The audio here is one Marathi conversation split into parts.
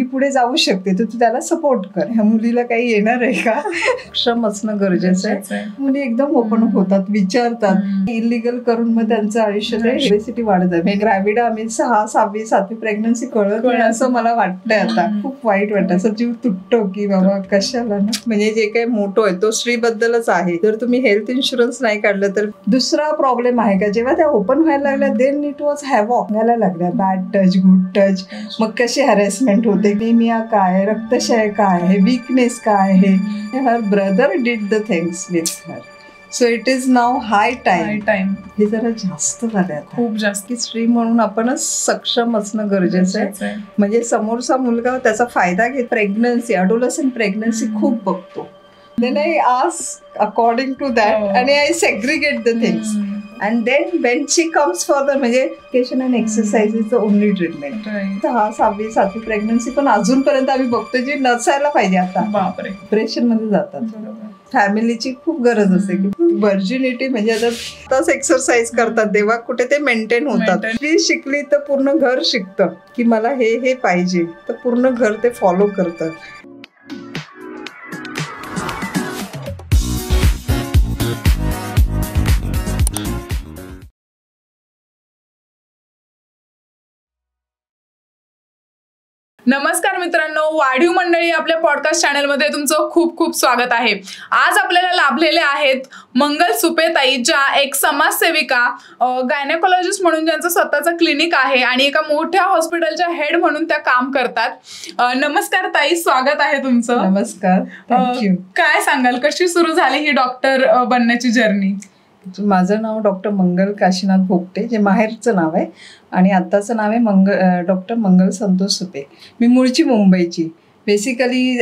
पुढे जाऊ शकते तर तू त्याला सपोर्ट कर. ह्या मुलीला काही येणार आहे का, सक्षम असणं गरजेचं आहे. मुली एकदम ओपन होतात, विचारतात. इलिगल करून मग त्यांचं आयुष्य ओबेसिटी वाढत आहे. ग्रॅव्हिड आम्ही 6, 6वी, 7वी प्रेग्नन्सी कळत नाही असं मला वाटतंय आता. खूप वाईट वाटतं, असं जीव तुटतो की बाबा कशाला ना. म्हणजे जे काही मोठो आहे तो स्त्रीबद्दलच आहे. जर तुम्ही हेल्थ इन्शुरन्स नाही काढलं तर दुसरा प्रॉब्लेम आहे का, जेव्हा त्या ओपन व्हायला लागल्या देन इट वॉज हॅवॉक व्हायला लागल्या. बॅड टच, गुड टच, मग कशी हॅरेसमेंट होते, एनिमिया काय, रक्तक्षय काय आहे, वीकनेस काय आहे. हर brother did the things with her. So it is now high time. हे जरा जास्त झालं, खूप जास्त. स्त्री म्हणून आपणच सक्षम असणं गरजेचं आहे. म्हणजे समोरचा मुलगा त्याचा फायदा घेत. प्रेग्नन्सी, अडोलसंट प्रेग्नन्सी खूप बघतो. Then I ask according to that and I segregate the things. And then when she comes for the education and exercise is the only treatment. 6, 6वी, 7वी pregnancy पण अजूनपर्यंत आम्ही बघतो जी नसायला पाहिजे आता. डिप्रेशन मध्ये जातात. फॅमिलीची खूप गरज असते की व्हर्जिनिटी म्हणजे आताच एक्सरसाइज करतात तेव्हा कुठे ते मेंटेन होतात. ती शिकली तर पूर्ण घर शिकतं की मला हे पाहिजे, तर पूर्ण घर ते फॉलो करतात. नमस्कार मित्रांनो, वाढीव मंडळी आपल्या पॉडकास्ट चॅनलमध्ये तुमचं खूप खूप स्वागत आहे. आज आपल्याला लाभलेले आहेत मंगल सुपेताई, ज्या एक समाजसेविका, गायनेकोलॉजिस्ट म्हणून ज्यांचं स्वतःचं क्लिनिक आहे आणि एका मोठ्या हॉस्पिटलच्या हेड म्हणून त्या काम करतात. नमस्कार ताई, स्वागत आहे तुमचं. नमस्कार, थँक्यू. काय सांगाल, कशी सुरू झाली ही डॉक्टर बनण्याची जर्नी? माझं नाव डॉक्टर मंगल काशीनाथ भोगटे, जे माहेरचं नाव आहे, आणि आत्ताचं नाव आहे डॉक्टर मंगल संतोष सुपे. मी मूळची मुंबईची. बेसिकली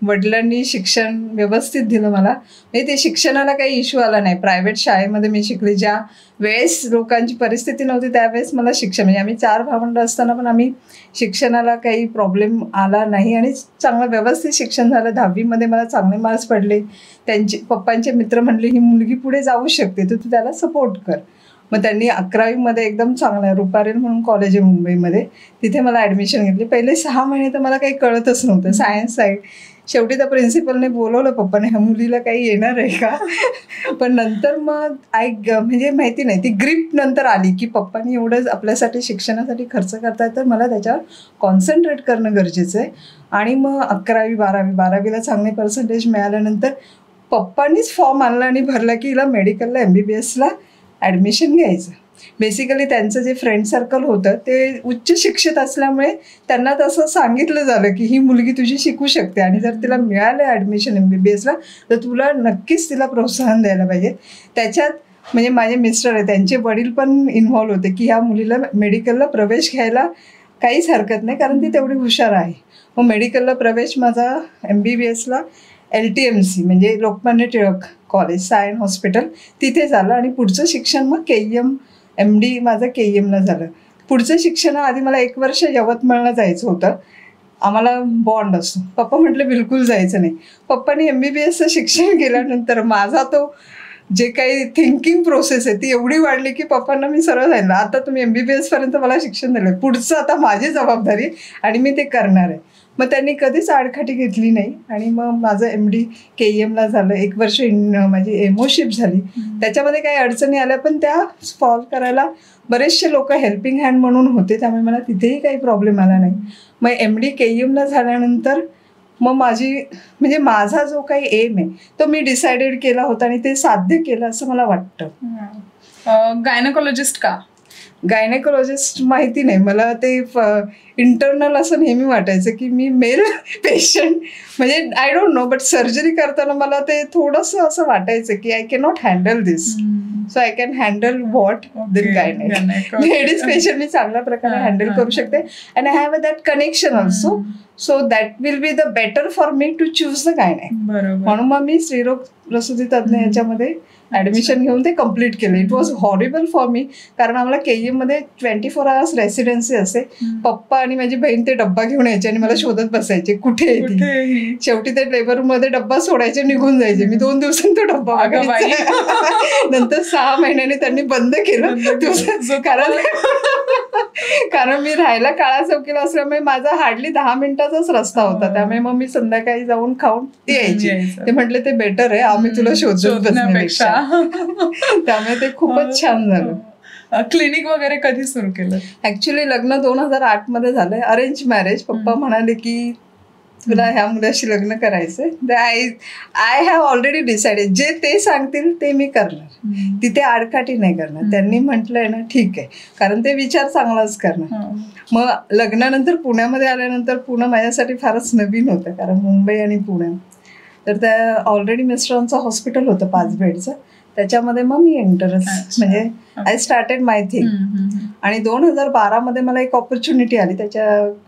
वडिलांनी शिक्षण व्यवस्थित दिलं मला. म्हणजे ते शिक्षणाला काही इश्यू आला नाही. प्रायव्हेट शाळेमध्ये मी शिकले. ज्या वेळेस लोकांची परिस्थिती नव्हती त्यावेळेस मला शिक्षण, म्हणजे आम्ही 4 भावंडं असताना पण आम्ही शिक्षणाला काही प्रॉब्लेम आला नाही आणि चांगलं व्यवस्थित शिक्षण झालं. 10वीमध्ये मला चांगले मार्क्स पडले. पप्पांचे मित्र म्हणले ही मुलगी पुढे जाऊ शकते तर तू त्याला सपोर्ट कर. मग त्यांनी 11वीमध्ये एकदम चांगलं रुपारेल म्हणून कॉलेज आहे मुंबईमध्ये, तिथे मला ॲडमिशन घेतली. पहिले 6 महिने तर मला काही कळतच नव्हतं, सायन्स साईड. शेवटी त्या प्रिन्सिपलने बोलवलं पप्पाने, ह्या मुलीला काही येणार आहे का. पण नंतर मग म्हणजे माहिती नाही, ती ग्रीप नंतर आली की पप्पानी एवढंच आपल्यासाठी शिक्षणासाठी खर्च करतायत तर मला त्याच्यावर कॉन्सन्ट्रेट करणं गरजेचं आहे. आणि मग 11वी, 12वीला चांगले पर्सेंटेज मिळाल्यानंतर पप्पांनीच फॉर्म आणला आणि भरला की हिला मेडिकलला MBBSला ॲडमिशन घ्यायचं. बेसिकली त्यांचं जे फ्रेंड सर्कल होतं ते उच्च शिक्षित असल्यामुळे त्यांना तसं सांगितलं झालं की ही मुलगी तुझी शिकू शकते आणि जर तिला मिळालं ॲडमिशन MBBSला तर तुला नक्कीच तिला प्रोत्साहन द्यायला पाहिजे. त्याच्यात म्हणजे माझे मिस्टर आहे, त्यांचे वडील पण इन्व्हॉल्व होते की ह्या मुलीला मेडिकलला प्रवेश घ्यायला काहीच हरकत नाही कारण ती तेवढी हुशार आहे. मग मेडिकलला प्रवेश माझा MBBSला LTMC म्हणजे लोकमान्य टिळक कॉलेज, सायन हॉस्पिटल, तिथे झालं. आणि पुढचं शिक्षण मग KEM MD माझं KEMला झालं. पुढचं शिक्षणाआधी मला 1 वर्ष यवतमाळला जायचं होतं. आम्हाला बॉन्ड असतो. पप्पा म्हटले बिलकुल जायचं नाही. पप्पानी MBBSचं शिक्षण केल्यानंतर माझा तो जे काही थिंकिंग प्रोसेस आहे ती एवढी वाढली की पप्पांना मी सरळ सांगितलं आता तुम्ही MBBSपर्यंत मला शिक्षण दिलं, पुढचं आता माझी जबाबदारी आणि मी ते करणार आहे. मग त्यांनी कधीच आडखाटी घेतली नाही आणि मग माझं MD KEMला झालं. 1 वर्ष माझी एमओशिप झाली. त्याच्यामध्ये काही अडचणी आल्या पण त्या सॉल्व करायला बरेचसे लोक हेल्पिंग हँड म्हणून होते, त्यामुळे मला तिथेही काही प्रॉब्लेम आला नाही. मग MD KEMला झाल्यानंतर मग म्हणजे माझा जो काही एम आहे तो मी डिसाइडेड केला होता आणि ते साध्य केलं असं मला वाटतं. गायनेकोलॉजिस्ट का? गायनेकोलॉजिस्ट माहिती नाही मला, ते इंटरनल असं नेहमी वाटायचं की मी मेल पेशंट म्हणजे I don't know, but surgery करताना मला ते थोडंसं असं वाटायचं की I can not handle this, so I can handle what the gynaec. Ladies patient मी चांगल्या प्रकारे हँडल करू शकते and I have that connection also, so that will be the better for me to choose the gynaec. म्हणून मग मी स्त्रीरोग प्रसूती तज्ञ याच्यामध्ये ॲडमिशन घेऊन ते कम्प्लीट केलं. It was horrible for me कारण आम्हाला KEMमध्ये 24 hours रेसिडेन्सी असते. पप्पा आणि माझी बहीण ते डब्बा घेऊन यायचे आणि मला शोधत बसायचे कुठे येते. शेवटी ते लेबर रूममध्ये डब्बा सोडायचे, निघून जायचे. मी 2 दिवसांनी तो डब्बा बघायचा. नंतर 6 महिन्याने त्यांनी बंद केलं कारण कारण मी राहायला काळा चौकीला असल्यामुळे माझा हार्डली 10 मिनिटाचाच रस्ता होता. त्यामुळे मग मी संध्याकाळी जाऊन खाऊन यायची. ते म्हटले ते बेटर आहे, आम्ही तुला शोधत बसण्यापेक्षा. त्यामुळे ते खूपच छान झालं. क्लिनिक वगैरे कधी सुरू केलं? ऍक्च्युली लग्न 2008 मध्ये झालंय, अरेंज मॅरेज. पप्पा म्हणाले की तुला ह्या मुलाशी लग्न करायचंय. आय हॅव ऑलरेडी डिसाइडेड, जे ते सांगतील ते मी करणार, तिथे आडकाठी नाही करणार. त्यांनी म्हटलंय ना ठीक आहे, कारण ते विचार चांगलाच करणार. मग लग्नानंतर पुण्यामध्ये आल्यानंतर पुणे माझ्यासाठी फारच नवीन होतं, कारण मुंबई आणि पुणे. तर त्या ऑलरेडी मिस्टरांचं हॉस्पिटल होतं 5 बेडचं, त्याच्यामध्ये मग मी म्हणजे आय स्टार्टेड माय थिंग. आणि 2012 मध्ये मला एक ऑपॉर्च्युनिटी आली त्याच्या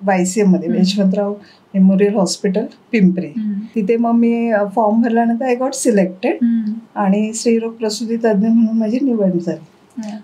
YCM मध्ये, यशवंतराव मेमोरियल हॉस्पिटल पिंपरी. तिथे मग मी फॉर्म भरल्यानंतर आय गॉट सिलेक्टेड आणि स्त्रीरोग प्रसूती तज्ज्ञ म्हणून माझी निवड झाली.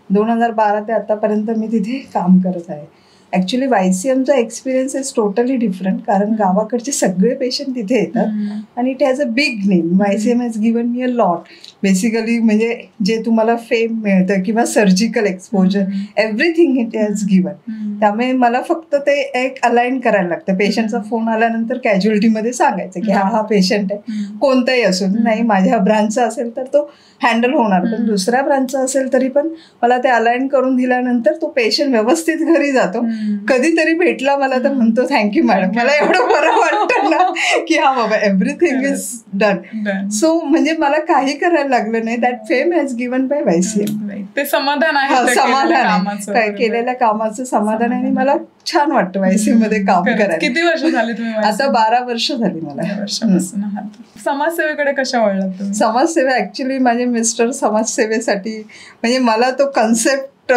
2012 ते आतापर्यंत मी तिथे काम करत आहे. ऍक्च्युली YCMचा एक्सपिरियन्स इज टोटली डिफरंट, कारण गावाकडचे सगळे पेशंट तिथे येतात आणि it has a big name. YCM has given me a lot. Basically म्हणजे जे तुम्हाला फेम मिळतं किंवा surgical exposure, everything it has given. त्यामुळे मला फक्त ते एक अलाइन करायला लागतं. पेशंटचा फोन आल्यानंतर कॅज्युअलिटीमध्ये सांगायचं की हा पेशंट आहे, कोणताही असो. नाही माझ्या ब्रांचचा असेल तर तो हँडल होणार, पण दुसऱ्या ब्रांचचा असेल तरी पण मला ते अलाइन करून दिल्यानंतर तो पेशंट व्यवस्थित घरी जातो. कधीतरी भेटला मला तर म्हणतो थँक्यू मॅडम, मला एवढं बरं वाटतं ना की हा बाबा एव्हरीथिंग इज डन. सो म्हणजे मला काही करायला लागलं नाही. That fame has given bye YCM. ते समाधान आहे, समाधान केलेल्या कामाचं समाधान आहे आणि मला छान वाटतं YCM मध्ये काम करायला. किती वर्ष झाली तुम्ही? आता 12 वर्ष झाली मला. समाजसेवेकडे कशा वळलात तुम्ही? समाजसेवा ऍक्च्युली माझे मिस्टर समाजसेवेसाठी, म्हणजे मला तो कन्सेप्ट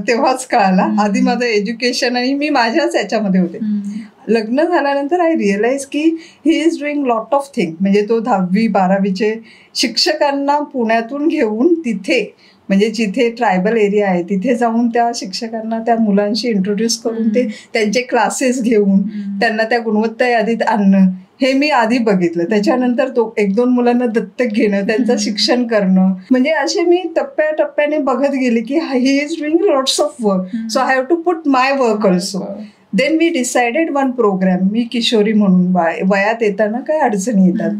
तेव्हाच कळाला. आधी माझं एज्युकेशन आणि मी माझ्याच याच्यामध्ये होते. लग्न झाल्यानंतर आय रिअलाइज की he is doing lot of thing. म्हणजे तो 10वी 12वीचे शिक्षकांना पुण्यातून घेऊन तिथे, म्हणजे जिथे ट्रायबल एरिया आहे तिथे जाऊन त्या शिक्षकांना त्या मुलांशी इंट्रोड्यूस करून ते त्यांचे क्लासेस घेऊन त्यांना त्या गुणवत्ता यादीत आणणं, हे मी आधी बघितलं. त्याच्यानंतर तो 1-2 मुलांना दत्तक घेणं, त्यांचं शिक्षण करणं, म्हणजे असे मी टप्प्याटप्प्याने बघत गेले की he is doing lots of work, so I have to put my work also. Then we decided one programme, मी किशोरी म्हणून, वयात येताना काय अडचणी येतात.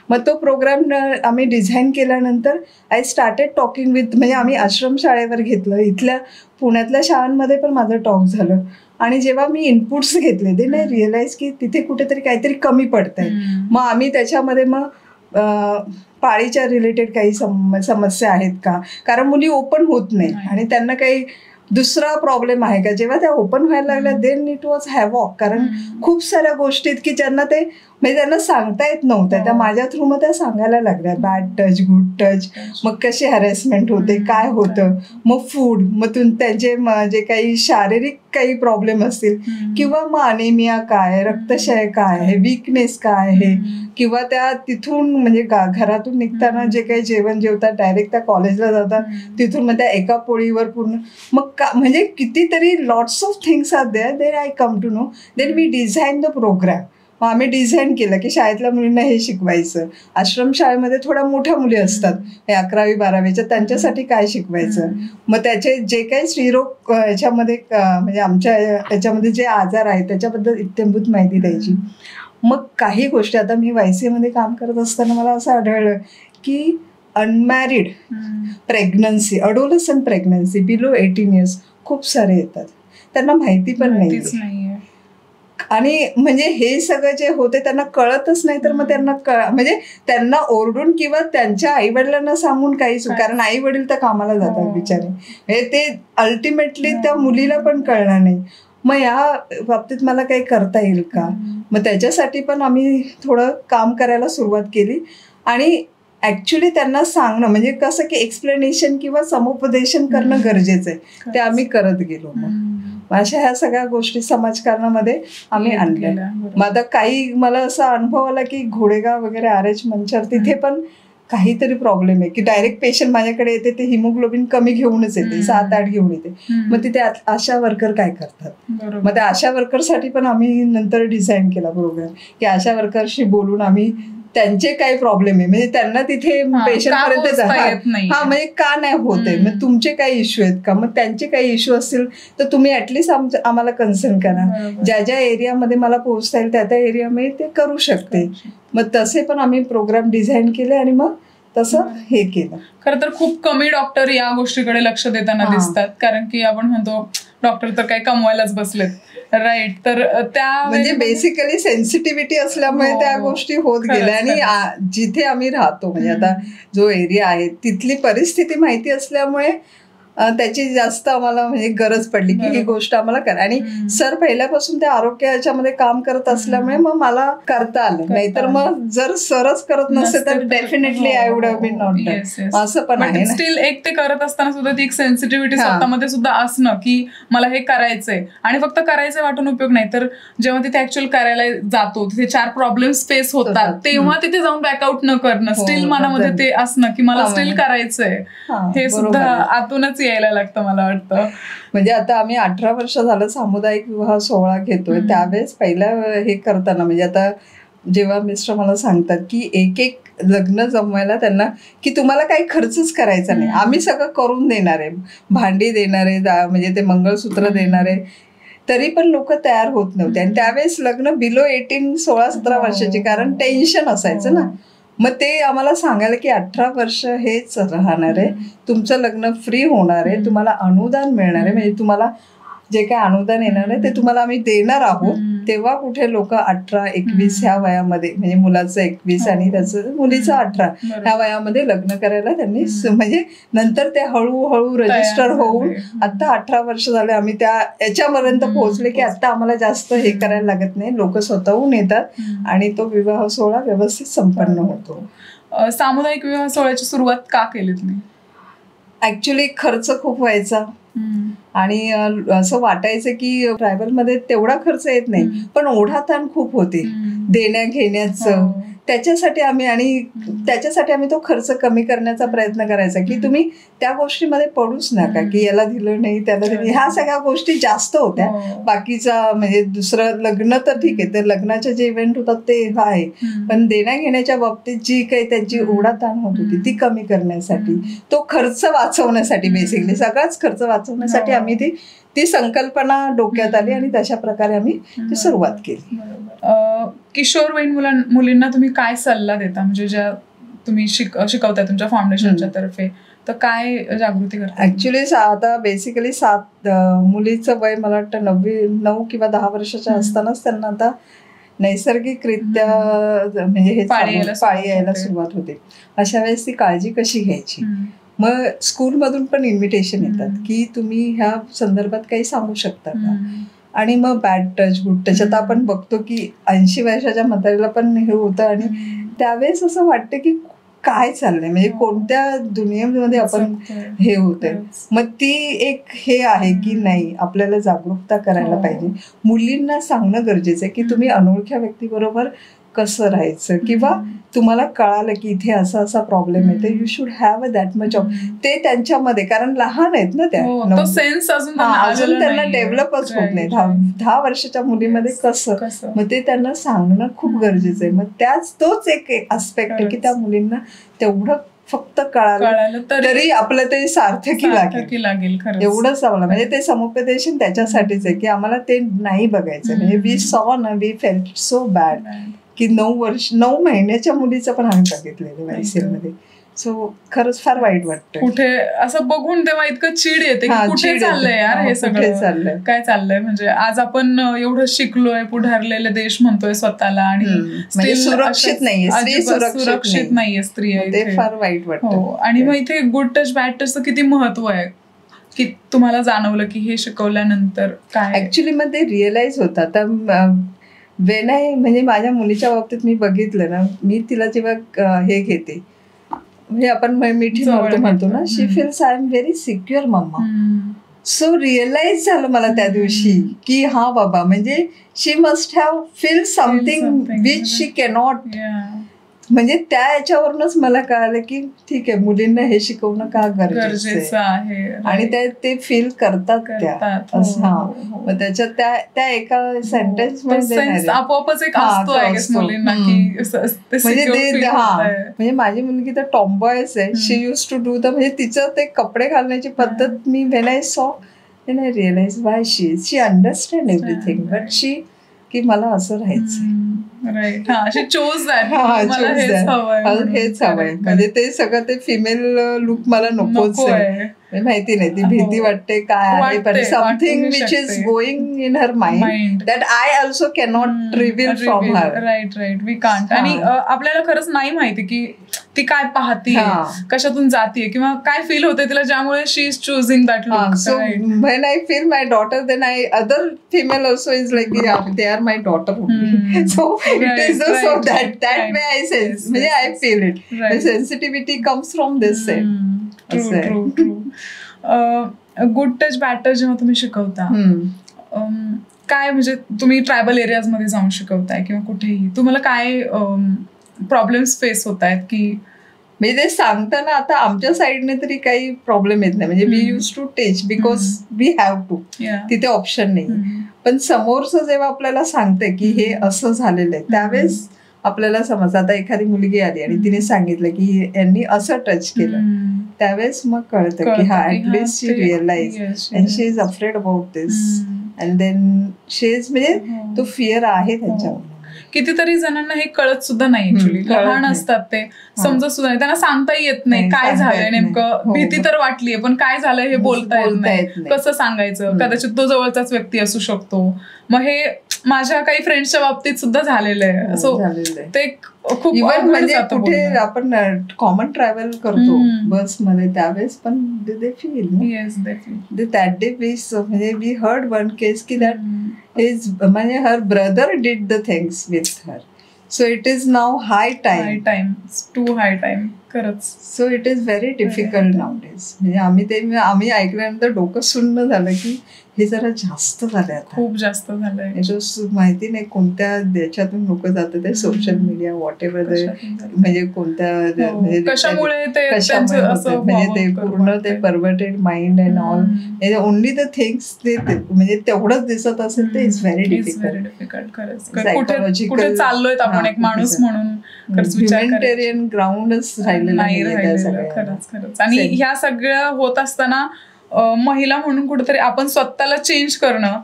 मग तो प्रोग्राम आम्ही डिझाईन केल्यानंतर आय स्टार्टेड टॉकिंग विथ, म्हणजे आम्ही आश्रमशाळेवर घेतलं, इथल्या पुण्यातल्या शाळांमध्ये पण माझं टॉक झालं. आणि जेव्हा मी इनपुट्स घेतले देन आय रिअलाइज की तिथे कुठेतरी काहीतरी कमी पडतंय. मग आम्ही त्याच्यामध्ये मग पाळीच्या रिलेटेड काही समस्या आहेत का, कारण मुली ओपन होत नाही आणि त्यांना काही दुसरा प्रॉब्लेम आहे का. जेव्हा त्या ओपन व्हायला लागल्या देन इट वॉज हॅवॉक, कारण खूप साऱ्या गोष्टीत की ज्यांना ते म्हणजे त्यांना सांगता येत नव्हत्या, त्या माझ्या थ्रू मग त्या सांगायला लागल्या. बॅड टच, गुड टच, मग कशी हॅरेसमेंट होते, काय होतं, मग फूड, मग त्यांचे जे काही शारीरिक काही प्रॉब्लेम असतील किंवा मग अनेमिया काय, रक्तक्षय काय आहे, विकनेस काय आहे, किंवा त्या तिथून म्हणजे घरातून निघताना जे काही जेवण जेवतात, डायरेक्ट त्या कॉलेजला जातात, तिथून मग त्या एका पोळीवर पूर्ण, मग म्हणजे कितीतरी lots of things are there. Then I come to know, then we design the programme. मग आम्ही डिझाईन केलं की शाळेतल्या मुलींना हे शिकवायचं. आश्रमशाळेमध्ये थोड्या मोठ्या मुली असतात 11वी 12वीच्या, त्यांच्यासाठी काय शिकवायचं. मग त्याचे जे काही स्त्रीरोग याच्यामध्ये म्हणजे आमच्या याच्यामध्ये जे आजार आहेत त्याच्याबद्दल इत्थंभूत माहिती द्यायची. मग काही गोष्टी, आता मी YCM मध्ये काम करत असताना मला असं आढळलं की unmarried pregnancy, adolescent pregnancy below 18 years खूप सारे येतात, त्यांना माहिती पण नाही. आणि म्हणजे हे सगळं जे होते त्यांना कळतच नाही. तर मग त्यांना म्हणजे त्यांना ओरडून किंवा त्यांच्या आई वडिलांना सांगून काहीच, कारण आई वडील तर कामाला जातात बिचारे, म्हणजे ते अल्टिमेटली त्या मुलीला पण कळणार नाही. मग या बाबतीत मला काही करता येईल का. मग त्याच्यासाठी पण आम्ही थोडं काम करायला सुरुवात केली. आणि ऍक्च्युली त्यांना सांगणं म्हणजे कसं की एक्सप्लेनेशन किंवा समुपदेशन करणं गरजेचं आहे, ते आम्ही करत गेलो. मग अशा ह्या सगळ्या गोष्टी समाजकारणामध्ये आम्ही आणल्या. मग आता काही मला असा अनुभव आला की घोडेगाव वगैरे RH मंचर, तिथे पण काहीतरी प्रॉब्लेम आहे की डायरेक्ट पेशंट माझ्याकडे येते ते हिमोग्लोबिन कमी घेऊनच येते, 7-8 घेऊन येते. मग तिथे आशा वर्कर काय करतात. मग त्या आशा वर्करसाठी पण आम्ही नंतर डिझाईन केला प्रोग्राम की आशा वर्करशी बोलून आम्ही त्यांचे काही प्रॉब्लेम आहे, म्हणजे त्यांना तिथे पेशंट पर्यंत म्हणजे का नाही होते, मग तुमचे काही इश्यू आहेत का, मग त्यांचे काही इश्यू असतील तर तुम्ही ऍटलिस्ट आम्हाला कन्सर्न करा. ज्या ज्या एरियामध्ये मला पोहोचता येईल त्या त्या एरियामध्ये ते करू शकते. मग तसे पण आम्ही प्रोग्राम डिझाईन केले आणि मग तसं हे केलं. खरं तर खूप कमी डॉक्टर या गोष्टीकडे लक्ष देताना दिसतात, कारण की आपण म्हणतो डॉक्टर तर काही कमवायलाच बसलेत, राईट. तर त्या म्हणजे बेसिकली सेन्सिटिव्हिटी असल्यामुळे त्या गोष्टी होत गेल्या. आणि जिथे आम्ही राहतो म्हणजे आता जो एरिया आहे तिथली परिस्थिती माहिती असल्यामुळे त्याची जास्त आम्हाला म्हणजे गरज पडली की ही गोष्ट आम्हाला करा. आणि सर पहिल्यापासून त्या आरोग्याच्या मध्ये काम करत असल्यामुळे मग मला करता आलं. नाहीतर मग जर सरच करत नसते तर definitely I would have been not done. असं पण आहे. स्टील एक ते करत असताना सुद्धा ती एक सेन्सिटिव्हिटी स्वतःमध्ये सुद्धा असणं की मला हे करायचंय, आणि फक्त करायचंय वाटून उपयोग नाही, तर जेव्हा तिथे ऍक्च्युअल करायला जातो तिथे 4 प्रॉब्लेम्स फेस होतात तेव्हा तिथे जाऊन बॅकआउट न करणं, स्टील मनामध्ये ते असणं की मला स्टील करायचंय, हे सुद्धा आतूनच यायला लागतं मला वाटतं. म्हणजे आता आम्ही 18 वर्ष झालं सामुदायिक विवाह सोहळा घेतोय. त्यावेळेस पहिल्या हे करताना म्हणजे आता जेव्हा मिस्टर मला सांगतात की एक एक लग्न जमवायला त्यांना की तुम्हाला काही खर्चच करायचा नाही, आम्ही सगळं करून देणार आहे, भांडी देणार आहे, म्हणजे ते मंगळसूत्र देणार आहे, तरी पण लोक तयार होत नव्हते. आणि त्यावेळेस लग्न बिलो 18 16-17 वर्षाची, कारण टेन्शन असायचं ना. मग ते आम्हाला सांगायला की 18 वर्ष हेच राहणार आहे, तुमचं लग्न फ्री होणार आहे, तुम्हाला अनुदान मिळणार आहे, म्हणजे तुम्हाला जे काही अनुदान येणार आहे ते तुम्हाला आम्ही देणार आहोत. तेव्हा कुठे लोक 18-21 ह्या वयामध्ये, म्हणजे मुलाचं 21 आणि त्याचं मुलीचं 18 ह्या वयामध्ये लग्न करायला त्यांनी म्हणजे नंतर ते हळूहळू रजिस्टर होऊन आता 18 वर्ष झाले आम्ही त्या याच्यापर्यंत पोहोचले की आता आम्हाला जास्त हे करायला लागत नाही, लोक स्वतःहून येतात आणि तो विवाह सोहळा व्यवस्थित संपन्न होतो. सामुदायिक विवाह सोहळ्याची सुरुवात का केली तुम्ही? ऍक्च्युली खर्च खूप व्हायचा आणि असं वाटायचं की ट्रायबलमध्ये तेवढा खर्च येत नाही, पण ओढाताण खूप होते देण्या घेण्याचं. त्याच्यासाठी आम्ही तो खर्च कमी करण्याचा प्रयत्न करायचा की तुम्ही त्या गोष्टीमध्ये पडूच नका की याला दिलं नाही त्याला दिलं, ह्या सगळ्या गोष्टी जास्त होत्या. बाकीचा म्हणजे दुसरं लग्न तर ठीक आहे, तर लग्नाचे जे इव्हेंट होतात ते आहे, पण देण्या घेण्याच्या बाबतीत जी काही त्यांची ओढाताण होत होती ती कमी करण्यासाठी, तो खर्च वाचवण्यासाठी, बेसिकली सगळाच खर्च वाचवण्यासाठी आम्ही ती संकल्पना डोक्यात आली आणि तशा प्रकारे आम्ही ती सुरुवात केली. किशोरवयीन मुलींना तुम्ही काय सल्ला देता, म्हणजे ज्या तुम्ही शिकवताय तुमच्या फाउंडेशनच्या तर्फे, तर काय जागृती करता? ऍक्च्युली आता बेसिकली मुलीचं वय मला वाटतं 9 किंवा 10 वर्षाच्या असतानाच त्यांना आता नैसर्गिकरित्या म्हणजे हे पाळी यायला सुरुवात होते. अशा वेळेस ती काळजी कशी घ्यायची. मग स्कूलमधून पण इन्व्हिटेशन येतात की तुम्ही ह्या संदर्भात काही सांगू शकता का. आणि मग बॅड टच गुड टच आता आपण बघतो की 80 वर्षाच्या म्हातारीला पण हे होतं. आणि त्यावेळेस असं वाटतं की काय चाललंय, म्हणजे कोणत्या दुनियेमध्ये आपण हे होतंय. मग ती एक हे आहे की नाही आपल्याला जागरूकता करायला पाहिजे. मुलींना सांगणं गरजेचं आहे की तुम्ही अनोळख्या व्यक्तीबरोबर कसं राहायचं, किंवा तुम्हाला कळालं की इथे असा असा प्रॉब्लेम आहे तर you should have that much of ते त्यांच्यामध्ये, कारण लहान आहेत ना त्या, सेन्स अजून त्यांना डेव्हलपच होत नाही. 10 वर्षाच्या मुलीमध्ये कसं, मग ते त्यांना सांगणं खूप गरजेचं आहे. मग तोच एक आस्पेक्ट आहे की त्या मुलींना तेवढं फक्त कळालं तरी आपलं ते सार्थकी लागेल एवढंच आम्हाला. म्हणजे ते समुपदेशन त्याच्यासाठीच आहे की आम्हाला ते नाही बघायचं. म्हणजे वी सॉ ना, वी फेल्ट सो बॅड की 9 महिन्याच्या मुलीचं पण आम्ही बघितलेलं ICL मध्ये. सो खरंच फार वाईट वाटतं. कुठे असं बघून तेव्हा इतकं चीड येते की कुठे चाललंय यार हे सगळं, काय चाललंय. म्हणजे आज आपण एवढं शिकलोय, पुढारलेले देश म्हणतोय स्वतःला, आणि सुरक्षित नाहीये, सुरक्षित नाहीये स्त्री, ते फार वाईट वाटतं. आणि मग इथे गुड टच बॅड टचचं किती महत्व आहे की तुम्हाला जाणवलं की हे शिकवल्यानंतर काय ऍक्च्युली मग ते रिअलाइज होतं. आता म्हणजे माझ्या मुलीच्या बाबतीत मी बघितलं ना, मी तिला जेव्हा हे घेते म्हणजे आपण मिठी म्हणतो ना, she feels I am very secure mamma. So realise झालं मला त्या दिवशी की हा बाबा, म्हणजे she must have feel something which she cannot म्हणजे त्या याच्यावरूनच मला कळालं की ठीक आहे, मुलींना हे शिकवणं का गरजेचं आहे. आणि ते फील करतात त्या असं. मग त्याच्यात त्या एका सेंटेन्स मध्ये आपोआपच एक असतो मुलींना की म्हणजे माझी मुलगी तर टॉम्बॉयच आहे. She use to do the, म्हणजे तिचं ते कपडे घालण्याची पद्धत मी when I saw then I realise why she understand everything, but she की मला असं राहायचं. हेच हवंय. म्हणजे ते सगळं ते फिमेल लुक मला नकोच आहे. माहिती नाही, ती भीती वाटते काय आहे, पण something which is going in her mind that I also cannot reveal from her. Right we can't. आणि आपल्याला खरंच नाही माहिती की ती काय पाहतीये, कशातून जातीये किंवा काय फील होते तिला, ज्यामुळे she is choosing that look. So when I feel my daughter, then I other female also is like they are my daughter. So it is so that way I sense, म्हणजे I feel it. Sensitivity comes from this side. Good touch bad touch जेव्हा तुम्ही शिकवता, काय म्हणजे तुम्ही ट्रायबल एरियाज मध्ये जाऊन शिकवताय किंवा कुठेही, तुम्हाला काय प्रॉब्लेम्स फेस होत आहेत की म्हणजे ते सांगताना आता आमच्या साईडने तरी काही प्रॉब्लेम येत नाही. म्हणजे we use to teach because we have to, तिथे ऑप्शन नाही. पण समोरचं जेव्हा आपल्याला सांगते की हे असं झालेलं आहे, त्यावेळेस आपल्याला समजतं. आता एखादी मुलगी आली आणि तिने सांगितलं की यांनी असं टच केलं, त्यावेळेस मग कळतं की हा at least she realise and she is afraid about this and then she is, म्हणजे तो फिअर आहे त्यांच्यावर. कितीतरी जणांना हे कळत सुद्धा नाही, ऍक्च्युली लहान असतात ते, समजत सुद्धा नाही, त्यांना सांगता येत नाही काय झालंय नेमकं. भीती तर वाटलीये पण काय झालंय हे बोलता येत नाही, कसं सांगायचं. कदाचित तो जवळचाच व्यक्ती असू शकतो. मग हे माझ्या काही फ्रेंड्सच्या बाबतीत सुद्धा झालेलं आहे. सो ते खूप म्हणजे कुठे आपण कॉमन ट्रॅव्हल करतो बसमध्ये, त्यावेळेस पण दे फील दॅट डे म्हणजे वी हर्ड वन केस की दॅट इज, म्हणजे her brother did the things with her. So it is now high time to high time. खरंच. So it is very difficult nowadays. म्हणजे आम्ही ऐकल्यानंतर डोकं सुन्न झालं की हे जरा जास्त झालंय आता, खूप जास्त झालंय. माहिती नाही कोणत्या देशातून लोक जातात ते सोशल मीडिया वॉट एव्हर, म्हणजे कोणत्या कशामुळे म्हणजे ते पूर्ण ते perverted mind and all, only the things ते म्हणजे तेवढंच दिसत असेल ते इज व्हेरी डिफिकल्ट. कुठे चाललोय आपण एक माणूस म्हणून, ह्युमॅनिटेरियन ग्राउंडच राहिलेलं नाही खरंच. आणि ह्या सगळ्या होत असताना महिला म्हणून कुठेतरी आपण स्वतःला चेंज करणं,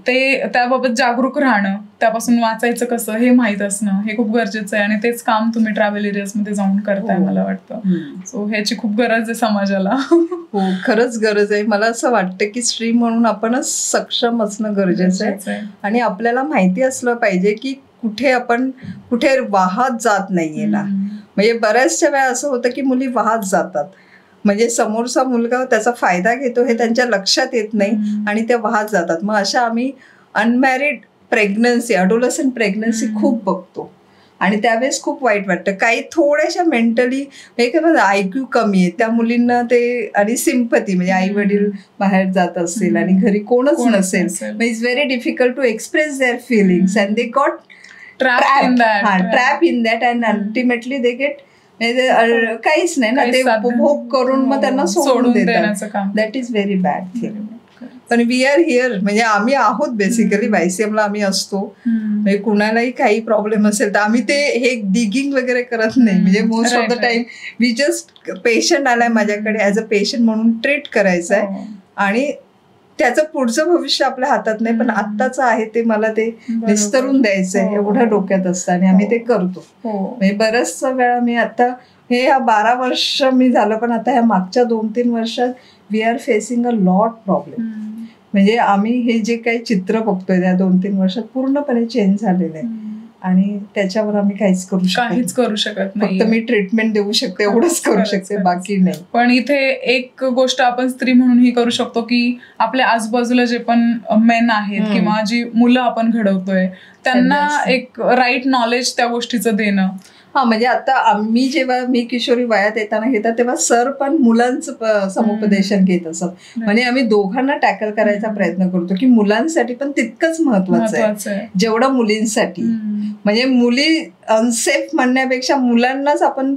ते त्याबाबत जागरूक राहणं, त्यापासून वाचायचं कसं हे माहित असणं हे खूप गरजेचं आहे. आणि तेच काम तुम्ही ट्रॅव्हल एरियाज मध्ये जाऊन करताय मला वाटतं. सो ह्याची खूप गरज आहे समाजाला. हो, खरंच गरज आहे. मला असं वाटतं की स्त्री म्हणून आपणच सक्षम असणं गरजेचं आहे. आणि आपल्याला माहिती असलं पाहिजे की कुठे वाहत जात नाहीये ना. म्हणजे बऱ्याचशा वेळा असं होतं की मुली वाहत जातात, म्हणजे समोरचा मुलगा त्याचा फायदा घेतो हे त्यांच्या लक्षात येत नाही आणि ते वाहत जातात. मग अशा आम्ही अनमॅरिड प्रेग्नन्सी, अडोलसंट प्रेग्नन्सी खूप बघतो आणि त्यावेळेस खूप वाईट वाटतं. काही थोड्याशा मेंटली IQ कमी आहे त्या मुलींना ते, आणि सिम्पथी म्हणजे आई वडील बाहेर जात असतील आणि घरी कोणच नसेल, मग it's very difficult to express their feelings and they got trap in that and ultimately they get, काहीच नाही ना, ते उपभोग करून मग त्यांना सोडून देतात. That is very bad thing. पण वी आर हिअर, म्हणजे आम्ही आहोत बेसिकली YCMला आम्ही असतो. म्हणजे कुणालाही काही प्रॉब्लेम असेल तर आम्ही ते हे डिगिंग वगैरे करत नाही. म्हणजे most of the time we just, patient आलाय माझ्याकडे ऍज अ पेशंट म्हणून ट्रीट करायचं आहे आणि त्याचं पुढचं भविष्य आपल्या हातात नाही, पण आत्ताचं आहे ते मला ते निस्तरून द्यायचंय एवढं डोक्यात असतं आणि आम्ही ते करतो. म्हणजे बऱ्याचशा वेळा मी आता हे 12 वर्ष मी झालं, पण आता ह्या मागच्या 2-3 वर्षात we are facing a lot problem. म्हणजे आम्ही हे जे काही चित्र बघतोय त्या 2-3 वर्षात पूर्णपणे चेंज झालेलं आहे आणि त्याच्यावर आम्ही काहीच करू शकत नाही. फक्त मी ट्रीटमेंट देऊ शकते, एवढंच करू शकते, बाकी नाही. पण इथे एक गोष्ट आपण स्त्री म्हणूनही करू शकतो की आपल्या आजूबाजूला जे पण मेन आहेत किंवा जी मुलं आपण घडवतोय त्यांना एक राईट नॉलेज त्या गोष्टीचं देणं. म्हणजे आता मी किशोरी वयात येताना घेतात तेव्हा सर पण मुलांचं समुपदेशन घेत असत. म्हणजे आम्ही दोघांना टॅकल करायचा प्रयत्न करतो की मुलांसाठी पण तितकंच महत्वाचं आहे जेवढं मुलींसाठी. म्हणजे मुली अनसेफ म्हणण्यापेक्षा मुलांनाच आपण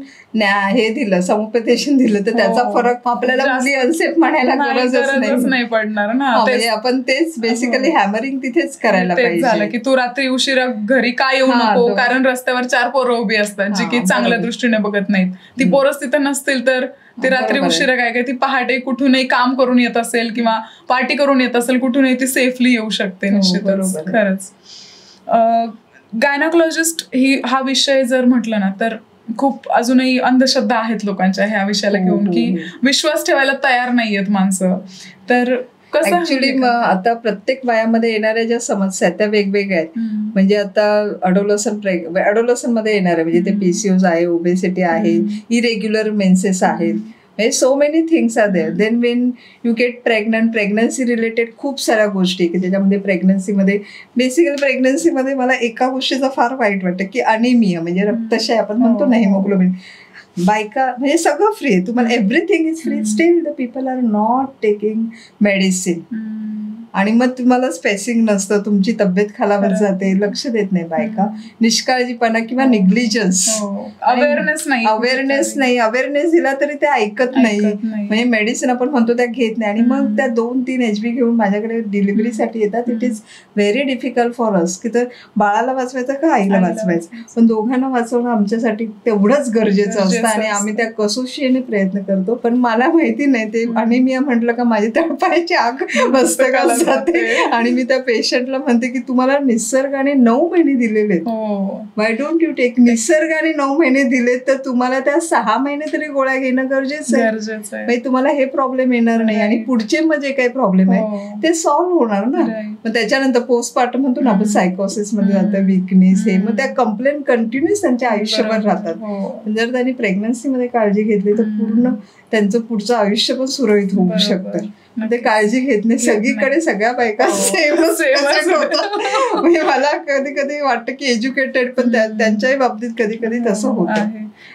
हे दिलं, समुपदेशन दिलं तर त्याचा फरक आपल्याला मुली अनसेफ म्हणायला गरजच नाही पडणार ना. म्हणजे आपण तेच बेसिकली हॅमरिंग तिथेच करायला पाहिजे. झालं की तू रात्री उशिरा घरी काय येऊ नको, कारण रस्त्यावर 4 पोरं उभी असतात जी की चांगल्या दृष्टीने बघत नाहीत. ती पोरच तिथं नसतील तर ती रात्री उशिरा काय ती पहाटे कुठूनही काम करून येत असेल किंवा पार्टी करून येत असेल, कुठूनही ती सेफली येऊ शकते. निश्चितच. खरंच गायनाकोलॉजिस्ट हा विषय जर म्हटलं ना तर खूप अजूनही अंधश्रद्धा आहेत लोकांच्या ह्या विषयाला घेऊन, की विश्वास ठेवायला तयार नाहीयेत माणसं. तर कसं ऍक्च्युली आता प्रत्येक वयामध्ये येणाऱ्या ज्या समस्या आहेत त्या वेगवेगळ्या आहेत. म्हणजे आता अडोलसन मध्ये येणार आहे, म्हणजे ते पीसीओज आहे, ओबेसिटी आहे, इरेग्युलर मेन्सेस आहेत, so many things are there. Then when you get pregnant, pregnancy related खूप साऱ्या गोष्टी की त्याच्यामध्ये प्रेग्नन्सीमध्ये बेसिकली प्रेग्नन्सीमध्ये मला एका गोष्टीचं फार वाईट वाटतं की अनिमिया म्हणजे रक्तक्षय आपण म्हणतो ना, हिमोग्लोबिन. बायका म्हणजे सगळं फ्री आहे तुम्हाला, everything is free, still the people are not taking medicine. आणि मग तुम्हाला स्पेसिंग नसतं, तुमची तब्येत खालावत जाते, लक्ष देत नाही बायका, निष्काळजीपणा किंवा निग्लिजन्स, अवेअरनेस नाही. अवेअरनेस दिला तरी ते ऐकत नाही. म्हणजे मेडिसिन आपण म्हणतो त्या घेत नाही. आणि मग त्या 2-3 HB घेऊन माझ्याकडे डिलिव्हरीसाठी येतात. It is very difficult for us की तर बाळाला वाचवायचं का आईला वाचवायचं, पण दोघांना वाचवणं आमच्यासाठी तेवढंच गरजेचं असतं आणि आम्ही त्या कसोशीने प्रयत्न करतो. पण मला माहिती नाही ते अनिमिया म्हटलं का माझी तळपायाची आग मस्तकाला जाते. आणि मी त्या पेशंटला म्हणते की तुम्हाला निसर्गाने 9 महिने दिलेले, वाय डोंट यू टेक. निसर्गाने 9 महिने दिले तर तुम्हाला त्या 6 महिने तरी गोळ्या घेणं गरजेचं आहे. तुम्हाला हे प्रॉब्लेम येणार नाही आणि पुढचे मग जे काही प्रॉब्लेम आहे ते सॉल्व्ह होणार ना. मग त्याच्यानंतर पोस्टपार्टम म्हणतो ना आपण, सायकोसिस मध्ये जातं, विकनेस, हे मग त्या कंप्लेंट कंटिन्युअस त्यांच्या आयुष्यभर राहतात. जर त्यांनी प्रेग्नन्सी मध्ये काळजी घेतली तर पूर्ण त्यांचं पुढचं आयुष्य पण सुरळीत होऊ शकतं. ते काळजी घेत नाही. सगळीकडे सगळ्या बायका सेमच होतं. म्हणजे मला कधी कधी वाटतं की एज्युकेटेड पण त्यांच्याही बाबतीत कधी कधी तसं होतं.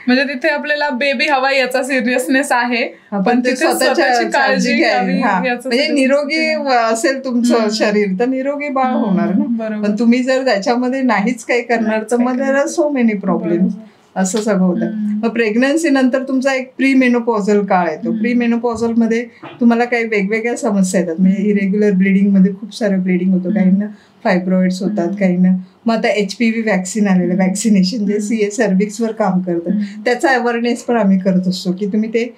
म्हणजे तिथे आपल्याला बेबी हवा याचा सिरियसनेस आहे, पण ते स्वतःची काळजी घ्यावी. म्हणजे निरोगी असेल तुमचं शरीर तर निरोगी बाळ होणार ना. पण तुम्ही जर त्याच्यामध्ये नाहीच काही करणार तर मग there are so many problem. असं सगळं होतं. मग प्रेग्नन्सी नंतर तुमचा एक प्री मेनोपॉझल काळ येतो. प्री मेनोपॉझल मध्ये तुम्हाला काही वेगवेगळ्या समस्या येतात. म्हणजे इरेग्युलर ब्लिडिंग मध्ये खूप सारं ब्लिडिंग होतं, काहींना फायब्रॉइड्स होतात, काहींना. मग आता HPV वॅक्सिन आलेलं, वॅक्सिनेशन जे CA सर्व्हिक्सवर काम करतं, त्याचा अवेअरनेस पण आम्ही करत असतो की तुम्ही ते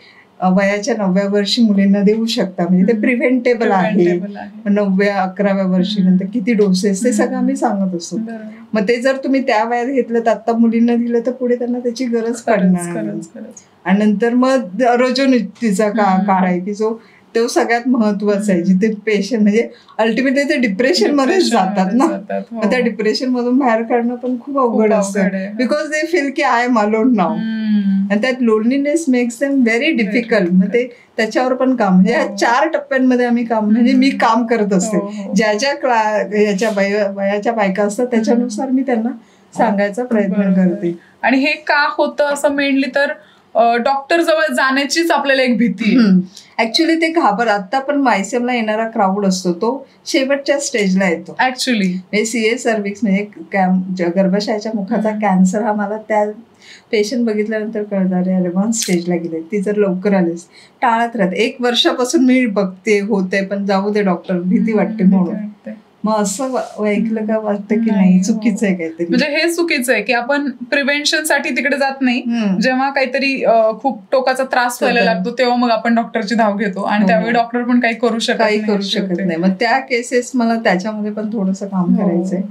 वयाच्या 9व्या वर्षी मुलींना देऊ शकता. म्हणजे ते प्रिव्हेंटेबल आहे. 9व्या 11व्या वर्षी नंतर किती डोसेस ते सगळं आम्ही सांगत असतो. मग ते जर तुम्ही त्या वयात घेतलं तर आता मुलींना दिलं तर पुढे त्यांना त्याची गरज पडणार. आणि नंतर मग रजोनितीचा काळ आहे की जो तो सगळ्यात महत्वाचा आहे, जिथे पेशंट म्हणजे अल्टिमेटली ते डिप्रेशन मध्येच जातात ना. मग त्या डिप्रेशन मधून बाहेर काढणं पण खूप अवघड असतं, बिकॉज दे फील की आय एम अलोन नाव. आणि त्यात loneliness makes them very difficult. मग ते त्याच्यावर पण काम, म्हणजे या 4 टप्प्यांमध्ये आम्ही काम, म्हणजे मी काम करत असते. ज्या ज्या वयाच्या बायका असतात त्याच्यानुसार मी त्यांना सांगायचा प्रयत्न करते. आणि हे का होतं असं मेनली तर डॉक्टर जवळ जाण्याचीच आपल्याला एक भीती. ऍक्च्युली ते आता पण मायसेमला येणारा क्राऊड असतो तो शेवटच्या स्टेजला येतो. ऍक्च्युली CA सर्व्हिक्स म्हणजे गर्भाशयाच्या मुखाचा कॅन्सर हा मला त्या पेशंट बघितल्यानंतर कळणार आहे ऍडव्हान्स स्टेजला गेले. ती जर लवकर आलीस टाळत राहते. 1 वर्षापासून मी बघते होते पण जाऊ दे डॉक्टर, भीती वाटते म्हणून. मग असं ऐकलं का वाटतं की नाही चुकीचं आहे काहीतरी. म्हणजे हे चुकीचं आहे की आपण प्रिव्हेन्शन साठी तिकडे जात नाही. जेव्हा काहीतरी खूप टोकाचा त्रास व्हायला लागतो तेव्हा मग आपण डॉक्टरची धाव घेतो आणि त्यावेळी डॉक्टर पण काही करू शकत नाही. मग त्या केसेस मला त्याच्यामध्ये पण थोडंसं काम करायचंय.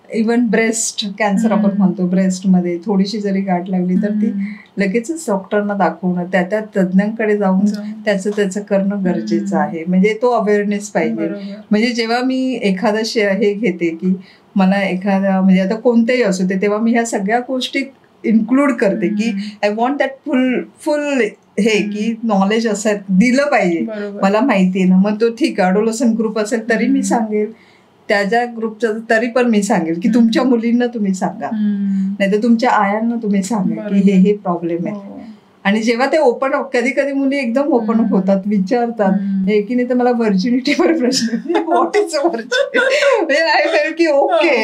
इव्हन ब्रेस्ट कॅन्सर आपण म्हणतो, ब्रेस्टमध्ये थोडीशी जरी गाठ लागली तर ती लगेचच डॉक्टरना दाखवणं, त्या तज्ज्ञांकडे जाऊन त्याचं करणं गरजेचं आहे. म्हणजे तो अवेअरनेस पाहिजे. म्हणजे जेव्हा मी एखादा हे घेते की मला एखादा म्हणजे आता कोणतेही असू दे तेव्हा मी ह्या सगळ्या गोष्टी इन्क्लूड करते की आय वॉन्ट दॅट फुल हे की नॉलेज असं दिलं पाहिजे. मला माहिती आहे ना, मग तो ठीक आहे अडोलसन ग्रुप असेल तरी मी सांगेल, त्याच्या ग्रुपचं तरी पण मी सांगेल की तुमच्या मुलींना तुम्ही सांगा, नाही तर तुमच्या आयांना तुम्ही सांगा की हे प्रॉब्लेम आहे. आणि जेव्हा ते ओपन अप, कधी कधी मुली एकदम ओपन अप होतात, विचारतात. एकीने तर मला व्हर्जिनिटीवर प्रश्न, what is virginity, I fell की okay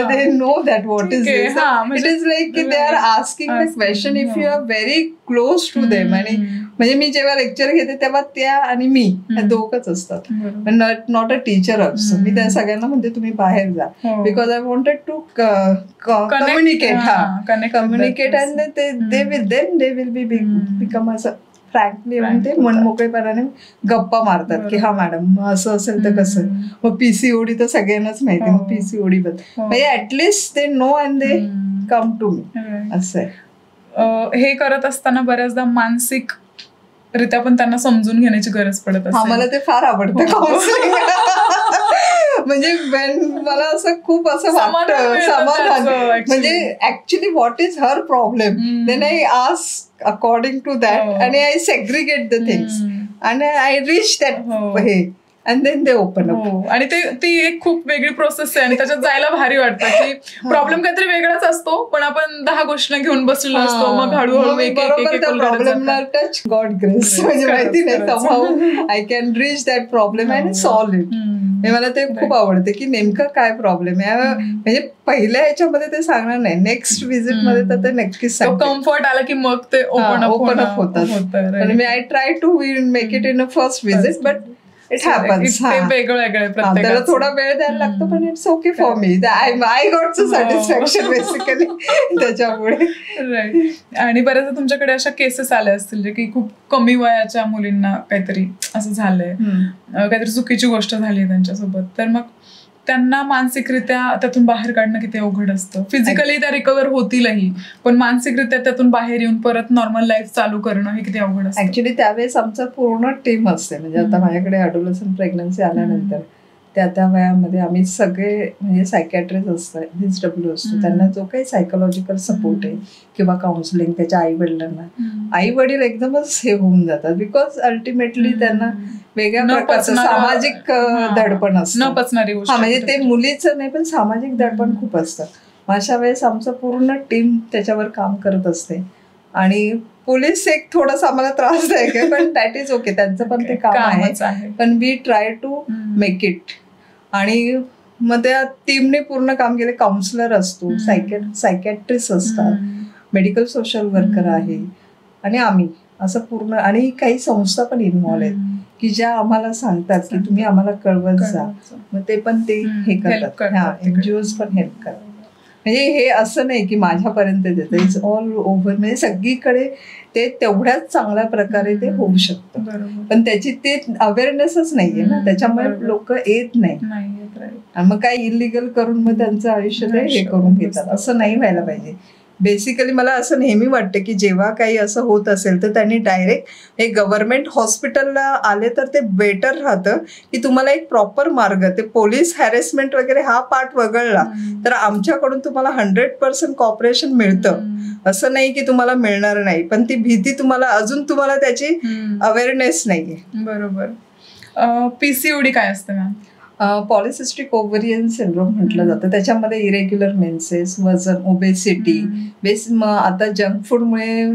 they know that what is this. It is like की they are asking the question if you are very close to them. आणि म्हणजे मी जेव्हा लेक्चर घेते तेव्हा त्या आणि मी दोघंच असतात, नॉट अ टीचर ऑल्सो. मी त्या सगळ्यांना म्हणते तुम्ही बाहेर जा, because I wanted to communicate and they will be become असं फ्रँकली म्हणते मनमोकळेपणाने गप्पा मारतात की हा मॅडम असं असेल तर कसं. मग पीसीओडी तर सगळ्यांनाच माहिती, मग पीसीओडी बद्दल म्हणजे at least they know and they come to me असं आहे. हे करत असताना बऱ्याचदा मानसिक रित्या पण त्यांना समजून घेण्याची गरज पडत असते. मला ते फार आवडतं काउन्सिलिंग. म्हणजे मला असं खूप असं वाटतं समाधान, म्हणजे actually what is her problem, then I ask according to that आणि I segregate the things and I reach that हे and then they open up. आणि ती एक खूप वेगळी प्रोसेस आहे आणि त्याच्यात जायला भारी वाटतं की प्रॉब्लेम काहीतरी वेगळाच असतो, पण आपण 10 गोष्टी घेऊन बसलेलो असतो, मग हळूहळू प्रॉब्लेमला टच गॉड ग्रेस, म्हणजे माहिती नाही somehow I can reach that problem and solve it. मला ते खूप आवडते की नेमकं काय प्रॉब्लेम आहे. म्हणजे पहिल्या ह्याच्यामध्ये ते सांगणार नाही, नेक्स्ट व्हिजिट मध्ये तर ते नक्कीच कम्फर्ट आला की मग ते ओपन अप होतात. आणि I try to make it in a first visit, but it happens. त्याला थोडा वेळ द्यायला लागतो, पण it's okay for me. I got so satisfaction basically त्याच्यामुळे. राईट. आणि बऱ्याचदा तुमच्याकडे अशा केसेस आल्या असतील जे की खूप कमी वयाच्या मुलींना काहीतरी असं झालंय, काहीतरी चुकीची गोष्ट झाली त्यांच्यासोबत, तर मग त्यांना मानसिकरित्या त्यातून बाहेर काढणं किती अवघड असतं. फिजिकली त्या रिकव्हर होतीलही, पण मानसिकरित्या त्यातून बाहेर येऊन परत नॉर्मल लाईफ चालू करणं हे किती अवघड असतं. ऍक्च्युली त्यावेळेस आमचा पूर्ण टीम असते. म्हणजे आता माझ्याकडे अडोलसंट प्रेग्नन्सी आल्यानंतर त्या वयामध्ये आम्ही सगळे म्हणजे सायकॅट्रिस्ट असतात, HW असतो, त्यांना जो काही सायकोलॉजिकल सपोर्ट आहे किंवा काउन्सिलिंग, त्याच्या आई वडील एकदमच हे होऊन जातात, बिकॉज अल्टिमेटली त्यांना वेगळ्या प्रकारचं सामाजिक दडपण असतं. म्हणजे ते मुलीचं नाही, पण सामाजिक दडपण खूप असतं. अशा वेळेस आमचं पूर्ण टीम त्याच्यावर काम करत असते. आणि पोलीस एक थोडासा आम्हाला त्रासदायक आहे, पण दॅट इज ओके, त्यांचं पण ते काम आहे, पण we try to make it. आणि मग त्या टीमने पूर्ण काम केले. काउन्सिलर असतो, सायकॅट्रिस्ट असतात, मेडिकल सोशल वर्कर आहे, आणि आम्ही असं पूर्ण, आणि काही संस्था पण इन्व्हॉल्व आहेत की ज्या आम्हाला सांगतात की तुम्ही आम्हाला कळवत जा, मग ते पण ते हे करतात. एनजीओज पण हेल्प करतात. म्हणजे हे असं नाही की माझ्यापर्यंत येतं, इट्स ऑल ओव्हर. म्हणजे सगळीकडे ते तेवढ्याच चांगल्या प्रकारे ते होऊ शकतं, पण त्याची ते अवेअरनेसच नाहीये ना, त्याच्यामुळे लोक येत नाही. आणि मग काय इलिगल करून मग त्यांचं आयुष्य ते हे करून घेतात. असं नाही व्हायला पाहिजे. बेसिकली मला असं नेहमी वाटतं की जेव्हा काही असं होत असेल तर त्यांनी डायरेक्ट हे गव्हर्नमेंट हॉस्पिटलला आले तर ते बेटर राहतं, की तुम्हाला एक प्रॉपर मार्ग, ते पोलीस हॅरेसमेंट वगैरे हा पार्ट वगळला तर आमच्याकडून तुम्हाला 100% कॉपरेशन मिळतं. असं नाही की तुम्हाला मिळणार नाही, पण ती भीती तुम्हाला अजून, तुम्हाला त्याची अवेअरनेस नाहीये. बरोबर. पीसीओडी काय असतं मॅम? पॉलिसिस्टिक ओव्हरियन सिंड्रोम म्हटलं जातं. त्याच्यामध्ये इरेग्युलर मेन्सेस, वजन, ओबेसिटी, मग आता जंक फूडमुळे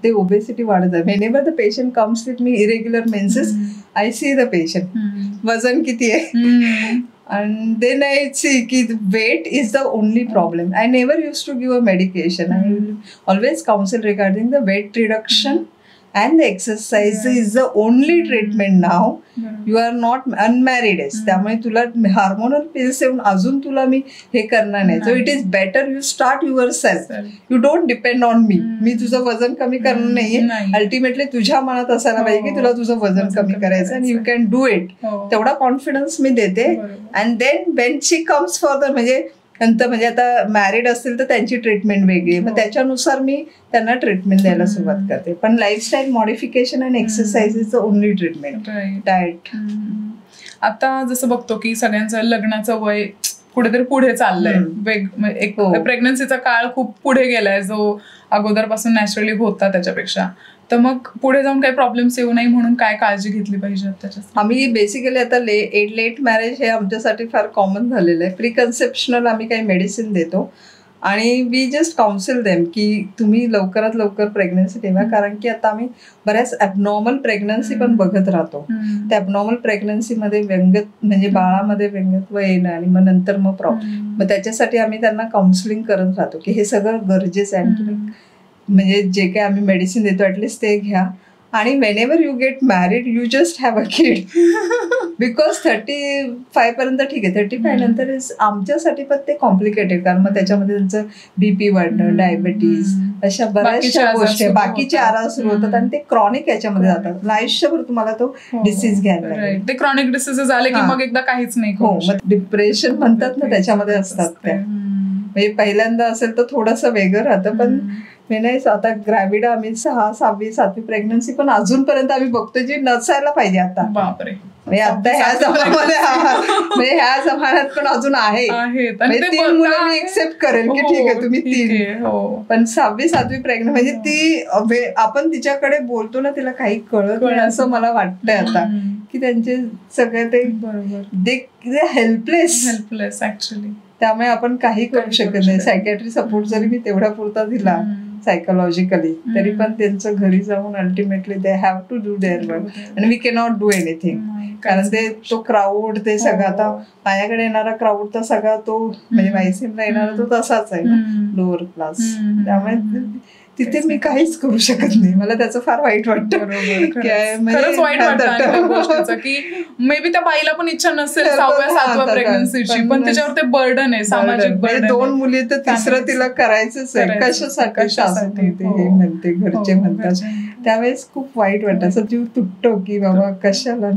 ते ओबेसिटी वाढत आहे. Whenever the patient comes with me irregular menses, I see the patient वजन किती आहे, and then I see ki weight is the only problem. I never used to give a medication. I will always counsel regarding the weight reduction and the exercise is the only treatment now. You are not unmarried is, त्यामुळे तुला हार्मोनल पिल्स येऊन अजून तुला मी हे करणार नाही. So it is better you start yourself, you don't depend on me. मी तुझं वजन कमी करणं नाहीये, अल्टिमेटली तुझ्या मनात असायला पाहिजे की तुला तुझं वजन कमी करायचं आणि यू कॅन डू इट. तेवढा कॉन्फिडन्स मी देते. And then when she comes for the, म्हणजे नंतर म्हणजे आता मॅरिड असतील तर त्यांची ट्रीटमेंट वेगळी, मग त्याच्यानुसार मी त्यांना ट्रीटमेंट द्यायला सुरुवात करते. पण lifestyle modification and exercise is the only treatment. Diet. आता जसं बघतो की सगळ्यांचं लग्नाचं वय कुठेतरी पुढे चाललंय, एक प्रेग्नन्सीचा काळ खूप पुढे गेलाय जो अगोदरपासून नॅचरली होता त्याच्यापेक्षा. तर मग पुढे जाऊन काही प्रॉब्लेम्स येऊ नये म्हणून काय काळजी घेतली पाहिजे त्याच्यात? आम्ही बेसिकली आता लेट मॅरेज हे आमच्यासाठी फार कॉमन झालेलं आहे. प्री कन्सेप्शनल आम्ही काही मेडिसिन देतो, आणि वी जस्ट काउन्सिल देम की तुम्ही लवकरात लवकर प्रेग्नन्सी ठेवा, कारण की आता आम्ही बऱ्याच ॲबनॉर्मल प्रेग्नन्सी पण बघत राहतो. त्या ॲबनॉर्मल प्रेग्नन्सीमध्ये म्हणजे बाळामध्ये व्यंगत्व येणं आणि मग नंतर मग प्रॉब्लेम, मग त्याच्यासाठी आम्ही त्यांना काउन्सिलिंग करत राहतो की हे सगळं गरजेचं आहे. आणि तुम्ही म्हणजे जे काही आम्ही मेडिसिन देतो ॲटलिस्ट ते घ्या. आणि whenever you get married you just have a kid, because 35 पर्यंत ठीक आहे, 35 नंतर आमच्यासाठी पण ते कॉम्प्लिकेटेड, कारण मग त्याच्यामध्ये त्यांचं BP वाढणं, डायबिटीज, अशा बऱ्याचशा गोष्टी बाकीचे आजार सुरू होतात आणि ते क्रॉनिक याच्यामध्ये जातात. आयुष्यभर तुम्हाला तो डिसीज घ्यायला लागेल. ते क्रॉनिक डिसीज आले की मग एकदा काहीच नाही. हो, मग डिप्रेशन म्हणतात ना त्याच्यामध्ये असतात त्या. म्हणजे पहिल्यांदा असेल तर थोडंसं वेगळं राहतं, पण नाही आता ग्रॅव्हिड आम्ही 6, 6वी, 7वी प्रेग्नन्सी पण अजूनपर्यंत आम्ही बघतोय जी नसायला पाहिजे आता. बापरे. म्हणजे आता ह्या जमान्यामध्ये म्हणजे ह्या जमान्यात पण अजून आहे. 3 मुलं मी एक्सेप्ट करेल की ठीक आहे तुम्ही 3, पण 6वी, 7वी प्रेग्नंट म्हणजे ती आपण तिच्याकडे बोलतो ना तिला काही कळत नाही असं मला वाटतंय आता, की त्यांचे सगळे ते हेल्पलेस ऍक्च्युली. त्यामुळे आपण काही करू शकत नाही. सायकॅट्री सपोर्ट जरी मी तेवढा पुरता दिला सायकोलॉजिकली, तरी पण त्यांचं घरी जाऊन ultimately they have to do their work आणि वी कॅनॉट डू एनिथिंग, कारण ते तो क्राऊड ते सगळं, आता माझ्याकडे येणारा क्राऊड तर सगळा तो म्हणजे वायसीएमला येणारा तो तसाच आहे ना, लोअर क्लास. त्यामुळे तिथे मी काहीच करू शकत नाही. मला त्याचं फार वाईट वाटतं. खरंच वाईट वाटतं की मे बी त्या बाईला पण इच्छा नसेल 6व्या 7व्या प्रेग्नन्सीची, पण त्याच्यावर ते बर्डन आहे, सामाजिक बर्डन. 2 मुली तर तिसरं तिला करायचंच आहे. कशासाठी सासू म्हणते, हे म्हणते, घरचे म्हणतात. त्यावेळेस खूप वाईट वाटतं, असं जीव तुटतो की बाबा कशाला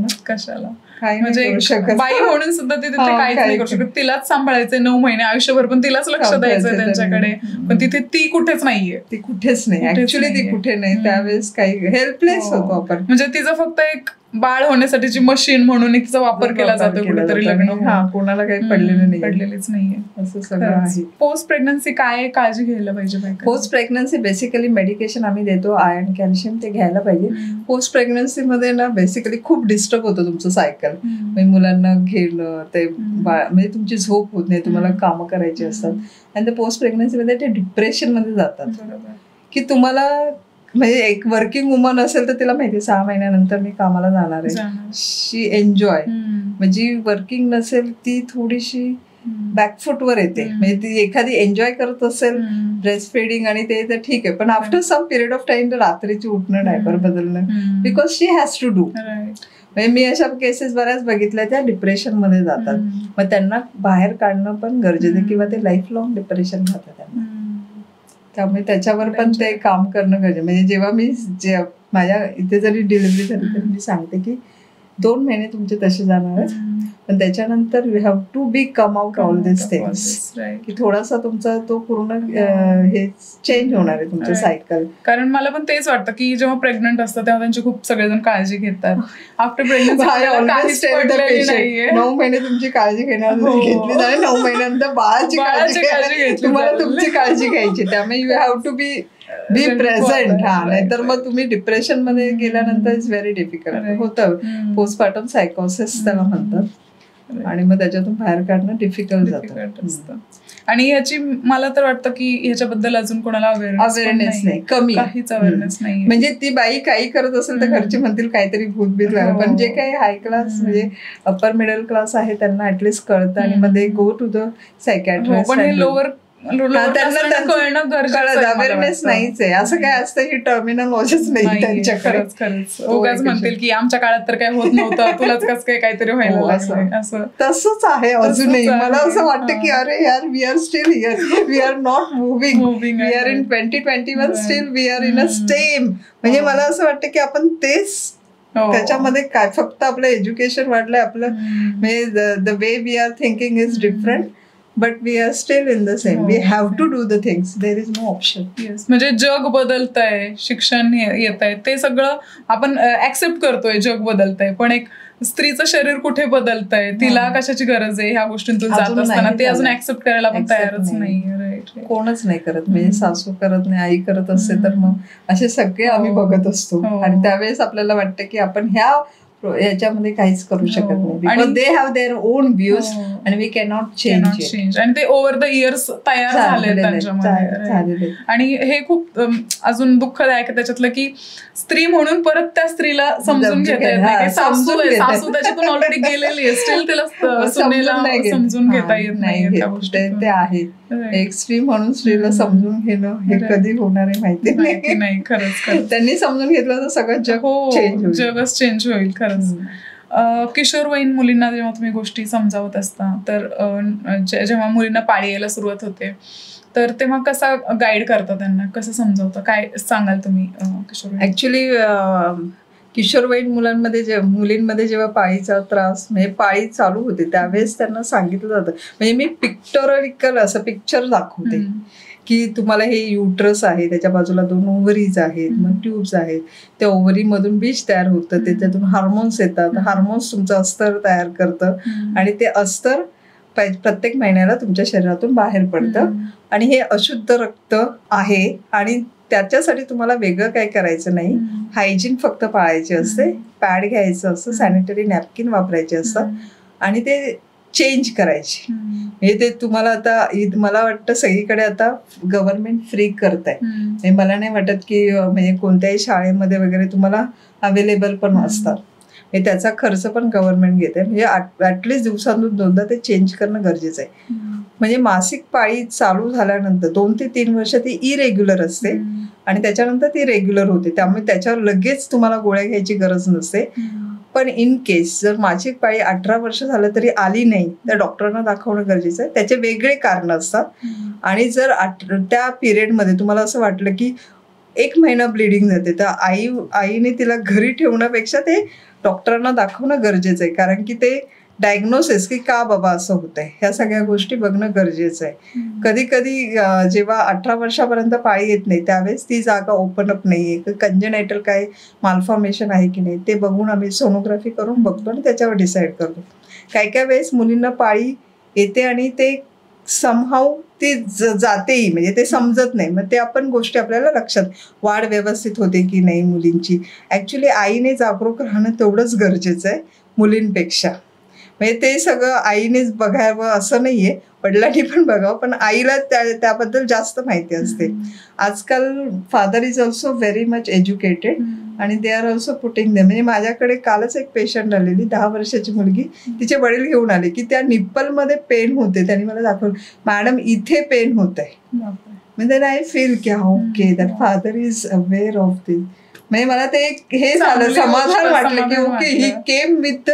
म्हणजे बाई म्हणून सुद्धा ते तिथे काहीच नाही करू शकत. तिलाच सांभाळायचंय 9 महिने आयुष्यभर, पण तिलाच लक्ष द्यायचंय त्यांच्याकडे, पण तिथे ती कुठेच नाहीये. ती कुठेच नाही ऍक्च्युली, ती कुठे नाही. त्यावेळेस काही हेल्पलेस होतो आपण. म्हणजे तिचं फक्त एक बाळ होण्यासाठीची मशीन म्हणून तिचा वापर केला जातो कुठेतरी. लग्न कोणाला काही पडलेलीच नाहीये असं सगळं आहे. पोस्ट प्रेग्नन्सी काय काळजी घ्यायला पाहिजे? पोस्ट प्रेग्नन्सी बेसिकली मेडिकेशन आम्ही देतो, आयर्न, कॅल्शियम ते घ्यायला पाहिजे. पोस्ट प्रेग्नन्सी मध्ये ना बेसिकली खूप डिस्टर्ब होतं तुमचं सायकल. म्हणजे मुलांना घेणं ते म्हणजे तुमची झोप होत नाही, तुम्हाला कामं करायची असतात, आणि ते पोस्ट प्रेग्नन्सी मध्ये ते डिप्रेशन मध्ये जातात की तुम्हाला म्हणजे एक वर्किंग वुमन असेल तर तिला माहिती 6 महिन्यानंतर मी कामाला जाणार आहे, शी एन्जॉय. म्हणजे वर्किंग नसेल ती थोडीशी बॅकफुटवर येते. म्हणजे ती एखादी एन्जॉय करत असेल ब्रेस्ट फिडिंग आणि ते तर ठीक आहे, पण after some period of time रात्रीची उठणं, डायपर बदलणं, because she has to do. म्हणजे मी अशा केसेस बऱ्याच बघितल्या, त्या डिप्रेशन मध्ये जातात. मग त्यांना बाहेर काढणं पण गरजेचं आहे, किंवा ते लाईफ लॉंग डिप्रेशन राहतं त्यांना. त्यामुळे त्याच्यावर पण ते काम करणं गरजेचं. म्हणजे जेव्हा मी माझ्या इथे जरी डिलिव्हरी झाली तर मी सांगते की 2 महिने तुमचे तसे जाणार आहेत, पण त्याच्यानंतर you have to be come out all this things, की थोडासा तुमचा तो पूर्ण हे चेंज होणार आहे तुमचं सायकल. कारण मला पण तेच वाटतं की जेव्हा प्रेग्नंट असतं तेव्हा त्यांची खूप सगळेजण काळजी घेतात. आफ्टर प्रेग्नन्सी 9 महिने तुमची काळजी घेणार घेतली नाही, 9 महिन्यानंतर बाळाची काळजी तुम्हाला तुमची काळजी घ्यायची. त्यामुळे you have to be present. नाहीतर मग तुम्ही डिप्रेशन मध्ये गेल्यानंतर इट्स व्हेरी डिफिकल्ट होतं. पोस्टपार्टम सायकोसिस त्याला म्हणतात, आणि मग त्याच्यातून बाहेर काढणं डिफिकल्ट जातं. आणि ह्याची मला तर वाटतं की ह्याच्याबद्दल अजून कोणाला अवेअरनेस नाही, कमी काहीच अवेअरनेस नाही. म्हणजे ती बाई काही करत असेल तर घरचे म्हणतील काहीतरी भूतभीत लागलं, पण जे काही हाय क्लास म्हणजे अप्पर मिडल क्लास आहे त्यांना ऍटलिस्ट कळतं, आणि मध्ये गो टू द सायकॅट्रिस्ट. पण हे लोअर अवेअरनेस नाहीच आहे. असं काय असतं ही टर्मिनॉलॉजीच नाही त्यांच्याकडे. उगाच म्हणतील की आमच्या काळात तर काय होत नव्हतं, तुलाच कसं काय काहीतरी व्हायला असं. तसंच आहे अजूनही. मला असं वाटतं की अरे यार, we are still here, we are not moving, we are in 2021 still we are in a stem. म्हणजे मला असं वाटतं की आपण तेच त्याच्यामध्ये काय, फक्त आपलं एज्युकेशन वाढलंय, आपलं म्हणजे the way we are thinking is different, but we are still in the same. We have to do the things. There is no option. Yes. म्हणजे जग बदलतंय, शिक्षण येत आहे, ते सगळं आपण ऍक्सेप्ट करतोय, जग बदलतंय, पण एक स्त्रीचं शरीर कुठे बदलतंय, तिला कशाची गरज आहे, ह्या गोष्टींतून जात असताना ते अजून ऍक्सेप्ट करायला आपण तयारच नाही. कोणच नाही करत. म्हणजे सासू करत नाही, आई करत असते तर मग असे सगळे आम्ही बघत असतो, आणि त्यावेळेस आपल्याला वाटतं की आपण ह्या याच्यामध्ये काहीच करू शकत नाही, बिकॉज आणि- they have their own views हो. आणि we cannot Cannot change change. आणि ते ओव्हर द इयर्स तयार झाले त्यांच्यामध्ये. झालेले. आणि हे खूप अजून दुःखदायक आहे त्याच्यातलं की स्त्री म्हणून परत त्या स्त्रीला समजून घेता येत नाही. सासू आहे, सासू त्याच्यातून ऑलरेडी गेलेली आहे, स्टील तिला सुनेला समजून घेता येत नाही त्या गोष्टी. ते आहे एक स्त्री म्हणून स्त्रीला समजून घेणं हे कधी होणार आहे माहिती नाही. खरंच त्यांनी समजून घेतलं तर सगळं जग चेंज होईल. जगच चेंज होईल खरंच. किशोरवयीन मुलींना जेव्हा तुम्ही गोष्टी समजावत असता तर जेव्हा मुलींना पाळी यायला सुरुवात होते तर तेव्हा कसा गाईड करता त्यांना, कसं समजावता, काय सांगाल तुम्ही किशोरवयीन? ऍक्च्युली किशोरवयीन मुलींमध्ये जेव्हा पाळीचा त्रास म्हणजे पाळी चालू होते त्यावेळेस त्यांना सांगितलं जातं, म्हणजे मी पिक्टोरिकल असं पिक्चर दाखवते की तुम्हाला हे युट्रस आहे, त्याच्या बाजूला 2 ओव्हरीज आहेत, मग ट्यूब्स आहेत, त्या ओव्हरीमधून बीज तयार होतं, त्याच्यातून हार्मोन्स येतात, हार्मोन्स तुमचं अस्तर तयार करतं आणि ते अस्तर प्रत्येक महिन्याला तुमच्या शरीरातून बाहेर पडतं आणि हे अशुद्ध रक्त आहे आणि त्याच्यासाठी तुम्हाला वेगळं काही करायचं नाही, हायजीन फक्त पाळायचे असते, पॅड घ्यायचं असतं, सॅनिटरी नॅपकिन वापरायचे असतात आणि ते चेंज करायचे. म्हणजे ते तुम्हाला आता मला वाटतं सगळीकडे आता गव्हर्नमेंट फ्री करत आहे, मला नाही वाटत की म्हणजे कोणत्याही शाळेमध्ये वगैरे तुम्हाला अवेलेबल पण असतात, म्हणजे त्याचा खर्च पण गव्हर्नमेंट घेते, म्हणजे ऍटलिस्ट दिवसातून 2दा ते चेंज करणं गरजेचं आहे. म्हणजे मासिक पाळी चालू झाल्यानंतर 2 ते 3 वर्ष ती इरेग्युलर असते आणि त्याच्यानंतर ती रेग्युलर होते, त्यामुळे त्याच्यावर लगेच तुम्हाला गोळ्या घ्यायची गरज नसते. पण इन केस जर मासिक पाळी 18 वर्ष झालं तरी आली नाही तर डॉक्टरांना दाखवणं गरजेचं आहे, त्याचे वेगळे कारण असतात. आणि जर त्या पिरियडमध्ये तुम्हाला असं वाटलं की 1 महिना ब्लिडिंग जाते तर आईने तिला घरी ठेवण्यापेक्षा ते डॉक्टरांना दाखवणं गरजेचं आहे, कारण की ते डायग्नोसिस की का बाबा असं होत आहे ह्या सगळ्या गोष्टी बघणं गरजेचं आहे. कधी कधी जेव्हा 18 वर्षापर्यंत पाळी येत नाही त्यावेळेस ती जागा ओपन अप नाहीये, कंजेनायटल काय मालफॉर्मेशन आहे की नाही ते बघून आम्ही सोनोग्राफी करून बघतो आणि त्याच्यावर डिसाईड करतो. काय वेळेस मुलींना पाळी येते आणि ते समहाऊ ती जातेही, म्हणजे ते समजत नाही, मग ते आपण गोष्टी आपल्याला लक्षात, वाढ व्यवस्थित होते की नाही मुलींची. ऍक्च्युली आईने जागरूक राहणं तेवढंच गरजेचं आहे मुलींपेक्षा, म्हणजे ते सगळं आईनेच बघावं असं नाहीये, वडिलांनी पण बघावं, पण आईला त्याबद्दल जास्त माहिती असते. आजकाल father is also very much educated आणि they are also putting them. म्हणजे माझ्याकडे कालच एक पेशंट आलेली 10 वर्षाची मुलगी, तिचे वडील घेऊन आले की त्या निप्पलमध्ये पेन होते, त्यांनी मला दाखवलं मॅडम इथे पेन होत आहे, म्हणजे आय फील की okay that father is aware of this. म्हणजे मला ते हे झालं, समाधान वाटलं की okay he came with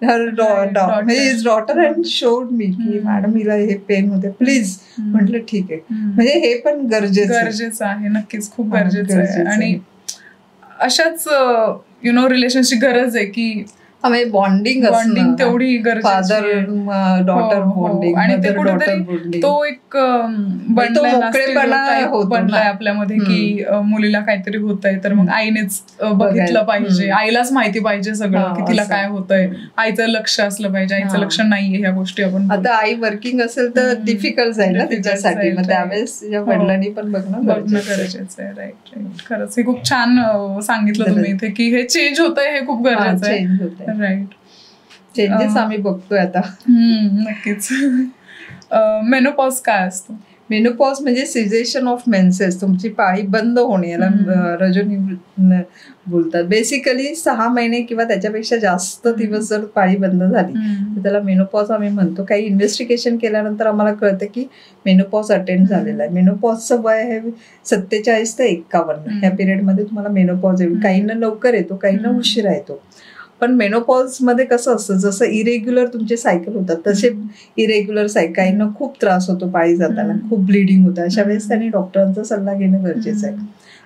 her daughter and showed me की मॅडम हिला हे पेन होते प्लीज. म्हटलं ठीक आहे, म्हणजे हे पण गरजेचं आहे, नक्कीच खूप गरजेचं आहे. आणि अशाच रिलेशनची गरज आहे की बॉन्डिंग तेवढी फादर डॉटर बॉन्डिंग आणि ते कुठेतरी तो एक बनलाय आपल्यामध्ये की मुलीला काहीतरी होतंय तर मग आईनेच बघितलं पाहिजे, आईलाच माहिती पाहिजे सगळं की तिला काय होतंय, आईचं लक्ष असलं पाहिजे, आईचं लक्ष नाहीये ह्या गोष्टी. आपण आता आई वर्किंग असेल तर डिफिकल्ट जाईल ना तिच्यासाठी, मग त्यावेळेस वडिलांनी पण बघणं गरजेचं आहे. राईट. खरंच हे खूप छान सांगितलं तुम्ही इथे की हे चेंज होतंय, हे खूप गरजेचं आहे. राईट. चेंजेस आम्ही बघतोय आता. नक्कीच. मेनोपॉज काय असतो? मेनोपॉज म्हणजे सिजेशन ऑफ मेन्सेस, तुमची पाळी बंद होणे, याला रजोनी बोलतात. बेसिकली 6 महिने किंवा त्याच्यापेक्षा जास्त दिवस जर पाळी बंद झाली तर त्याला मेनोपॉज आम्ही म्हणतो. काही इन्व्हेस्टिगेशन केल्यानंतर आम्हाला कळतं की मेनोपॉज अटेंड झालेला आहे. मेनोपॉजचं वय आहे 47 ते 51. ह्या पिरियडमध्ये तुम्हाला मेनोपॉज येईल. काहींना लवकर येतो, काहींना उशिरा येतो. पण मेनोपॉज मध्ये कसं असतं, जसं इरेग्युलर तुमचे सायकल होतात तसे इरेग्युलर काहींना खूप त्रास होतो पाळी जाताना, खूप ब्लिडिंग होतं, अशा वेळेस त्यांनी डॉक्टरांचा सल्ला घेणं गरजेचं आहे.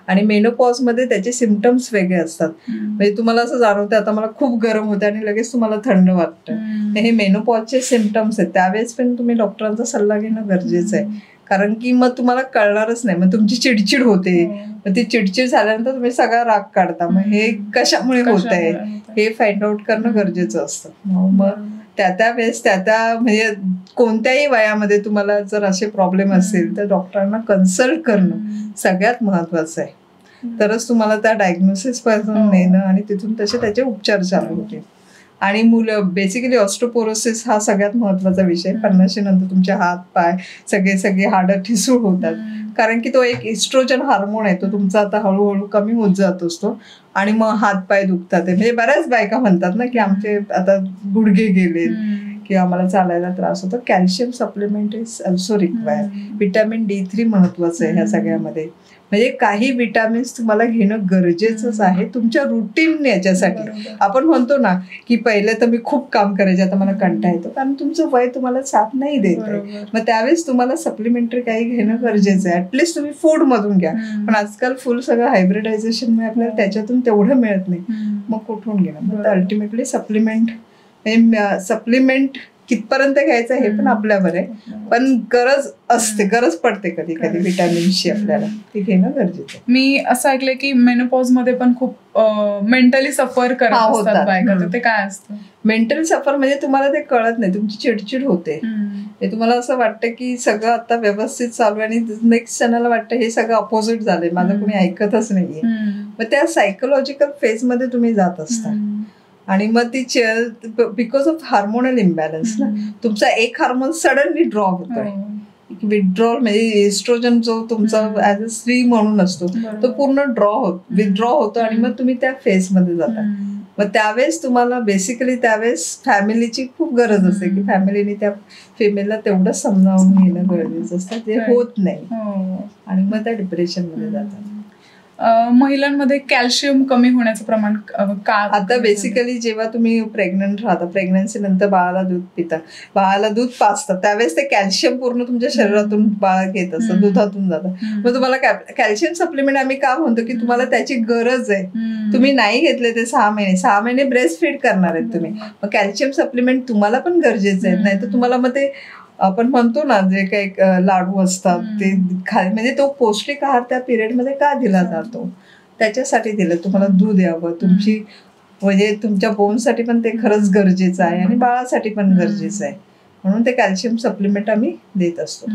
आणि मेनोपॉज मध्ये त्याचे सिम्पटम्स वेगळे असतात. म्हणजे तुम्हाला असं जाणवतं आता मला खूप गरम होतं आणि लगेच तुम्हाला थंड वाटतं, हे मेनोपॉजचे सिम्पटम्स आहेत. त्यावेळेस पण तुम्ही डॉक्टरांचा सल्ला घेणं गरजेचं आहे, कारण की मग तुम्हाला कळणारच नाही, मग तुमची चिडचिड होते, मग ती चिडचिड झाल्यानंतर तुम्ही सगळा राग काढता, मग हे कशामुळे होत आहे हे फाइंड आउट करणं गरजेचं असतं. मग त्या वेळेस म्हणजे कोणत्याही वयामध्ये तुम्हाला जर असे प्रॉब्लेम असेल तर डॉक्टरांना कन्सल्ट करणं सगळ्यात महत्वाचं आहे. तरच तुम्हाला त्या डायग्नोसिस पासून नेणं आणि तिथून तसे त्याचे उपचार चालू होतील. आणि मुलं बेसिकली ऑस्टोपोरोसिस हा सगळ्यात महत्वाचा विषय. 50 नंतर तुमचे हात पाय सगळे हाडं ठिसूळ होतात, कारण की तो एक इस्ट्रोजन हार्मोन आहे, तो तुमचा आता हळूहळू कमी होत जात असतो आणि मग हात पाय दुखतात. म्हणजे बऱ्याच बायका म्हणतात ना की आमचे आता गुडघे गेलेत किंवा आम्हाला चालायला त्रास होतो. Calcium supplement is also required. Vitamin D3 महत्वाचं आहे ह्या सगळ्यामध्ये. म्हणजे काही विटामिन्स तुम्हाला घेणं गरजेचंच आहे तुमच्या रुटीन याच्यासाठी. आपण म्हणतो ना की पहिले तर मी खूप काम करायचे, आता मला कंटाळा येतो, कारण तुमचं वय तुम्हाला साथ नाही देत आहे. मग त्यावेळेस तुम्हाला सप्लिमेंटरी काही घेणं गरजेचं आहे. ऍटलिस्ट तुम्ही फूड मधून घ्या, पण आजकाल फुल सगळं हायब्रिडायझेशनमुळे आपल्याला त्याच्यातून तेवढं मिळत नाही. मग कुठून घेणं? मग अल्टिमेटली सप्लिमेंट कितपर्यंत घ्यायचं हे पण आपल्यावर आहे, पण गरज पडते कधी कधी व्हिटॅमिन्सची आपल्याला, ते घेणं गरजेचं आहे. मी असं ऐकलंय की मेनोपॉज मध्ये पण खूप मेंटली सफर करत असतात बायका, ते काय असतं? मेंटल सफर म्हणजे तुम्हाला ते कळत नाही, तुमची चिडचिड होते, हे तुम्हाला असं वाटतं की सगळं आता व्यवस्थित चालू आहे आणि नेक्स्ट क्षणाला वाटतं हे सगळं अपोजिट झालंय, माझं कोणी ऐकतच नाहीये. मग त्या सायकोलॉजिकल फेज मध्ये तुम्ही जात असता आणि मग ती बिकॉज ऑफ हार्मोनल इम्बॅलन्स ना, तुमचा एक हार्मोन सडनली ड्रॉप होतोय. विथड्रॉल म्हणजे एस्ट्रोजन जो तुमचा ऍज अ स्त्री म्हणून असतो तो पूर्ण विथड्रॉ होतो आणि मग तुम्ही त्या फेज मध्ये जाता. मग त्यावेळेस तुम्हाला बेसिकली त्यावेळेस फॅमिलीची खूप गरज असते की फॅमिलीने त्या फिमेलला तेवढं समजावून घेणं गरजेचं असतं, ते होत नाही आणि मग त्या डिप्रेशन मध्ये जातात. महिलांमध्ये कॅल्शियम कमी होण्याचं प्रमाण का? आता बेसिकली जेव्हा तुम्ही प्रेग्नंट राहता, प्रेग्नन्सी नंतर बाळाला दूध पाजतात, त्यावेळेस ते कॅल्शियम पूर्ण तुमच्या शरीरातून बाळ घेत असतं, दुधातून जातं. मग तुम्हाला कॅल्शियम सप्लिमेंट आम्ही का म्हणतो की तुम्हाला त्याची गरज आहे. तुम्ही नाही घेतले ते 6 महिने ब्रेस्ट फीड करणार आहेत तुम्ही, मग कॅल्शियम सप्लिमेंट तुम्हाला पण गरजेचं आहे. नाही तर तुम्हाला मग ते आपण म्हणतो ना जे काही लाडू असतात ते म्हणजे तो पौष्टिक आहार त्या पिरियडमध्ये का दिला जातो, त्याच्यासाठी दिलं. तुम्हाला दूध यावं, तुमची म्हणजे तुमच्या बोनसाठी पण ते खरंच गरजेचं आहे आणि बाळासाठी पण गरजेचं आहे, म्हणून ते कॅल्शियम सप्लिमेंट आम्ही देत असतो.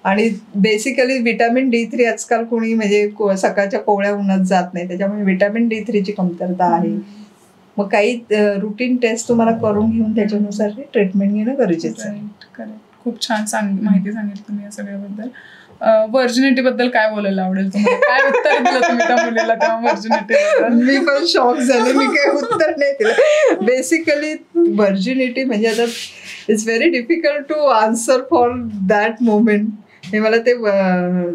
आणि बेसिकली व्हिटॅमिन D3 आजकाल कोणी म्हणजे सकाळच्या कोवळ्या उन्हात जात नाही, त्याच्यामुळे व्हिटॅमिन D3 ची कमतरता आहे. मग काही रुटीन टेस्ट तुम्हाला करून घेऊन त्याच्यानुसार ट्रीटमेंट घेणं गरजेचं आहे. खूप छान माहिती सांगितली तुम्ही या सगळ्याबद्दल. व्हर्जिनिटी बद्दल काय बोलायला आवडेल तुम्हाला? काय उत्तर दिलं तुम्ही त्या मुलीला तेव्हा व्हर्जिनिटी बद्दल? मी पण शॉक झाले, मी काही उत्तर नाही दिलं. बेसिकली व्हर्जिनिटी म्हणजे आता it's very difficult to answer for that moment. हे मला ते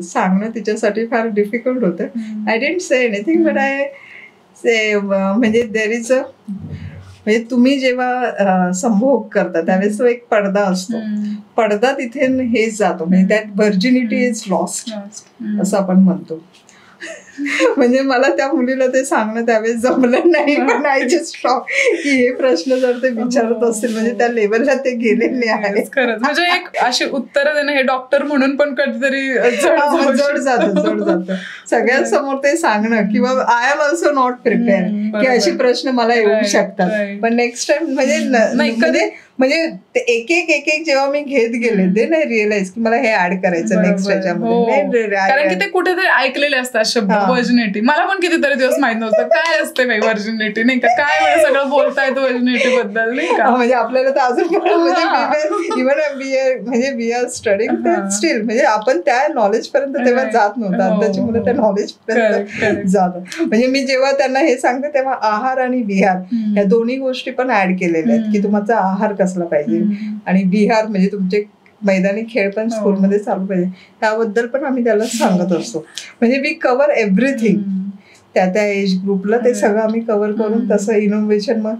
सांगणं तिच्यासाठी फार डिफिकल्ट होतं. I didn't say anything but I say म्हणजे देर इज अ म्हणजे तुम्ही जेव्हा संभोग करता त्यावेळेस तो एक पडदा असतो, पडदा तिथे हेच जातो, म्हणजे त्यात व्हर्जिनिटी इज लॉस्ट असं आपण म्हणतो. म्हणजे मला त्या मुलीला ते सांगणं त्यावेळेस जमलं नाही, पण आय जस्ट शॉक की हे प्रश्न जर ते विचारत असतील म्हणजे त्या लेवलला ते गेलेले आहे. खरंच म्हणजे एक अशी उत्तर देणं हे डॉक्टर म्हणून पण कधीतरी जड जातं सगळ्यांसमोर ते सांगणं, किंवा I am also not prepare की अशी प्रश्न मला येऊ शकतात. पण नेक्स्ट टाइम म्हणजे एक एक जेव्हा मी घेत गेले ते नाही रिअलाइज की मला हे ऍड करायचं नेक्स्ट त्याच्यामध्ये. कारण की ते कुठेतरी ऐकलेले असतात शब्द व्हर्जिनिटी. मला पण कितीतरी दिवस माहित नव्हतं काय असते बाई व्हर्जिनिटी, नाही का, काय सगळं बोलता येतं व्हर्जिनिटी बद्दल, नाही का. म्हणजे आपल्याला तर अजून इव्हन म्हणजे वी आर स्टडिंग स्टील म्हणजे आपण त्या नॉलेज पर्यंत तेव्हा जात नव्हतं, आताची मुलं त्या नॉलेज पर्यंत जात. म्हणजे मी जेव्हा त्यांना हे सांगते तेव्हा आहार आणि विहार या दोन्ही गोष्टी पण ऍड केलेल्या आहेत की तुमचा आहार कसला पाहिजे आणि विहार म्हणजे तुमचे मैदानी खेळ पण स्कूलमध्ये चालू पाहिजे, त्याबद्दल पण आम्ही त्याला सांगत असतो. म्हणजे वी कव्हर एव्हरीथिंग त्या एज ग्रुपला, ते सगळं आम्ही कव्हर करून तसं इनोव्हेशन मग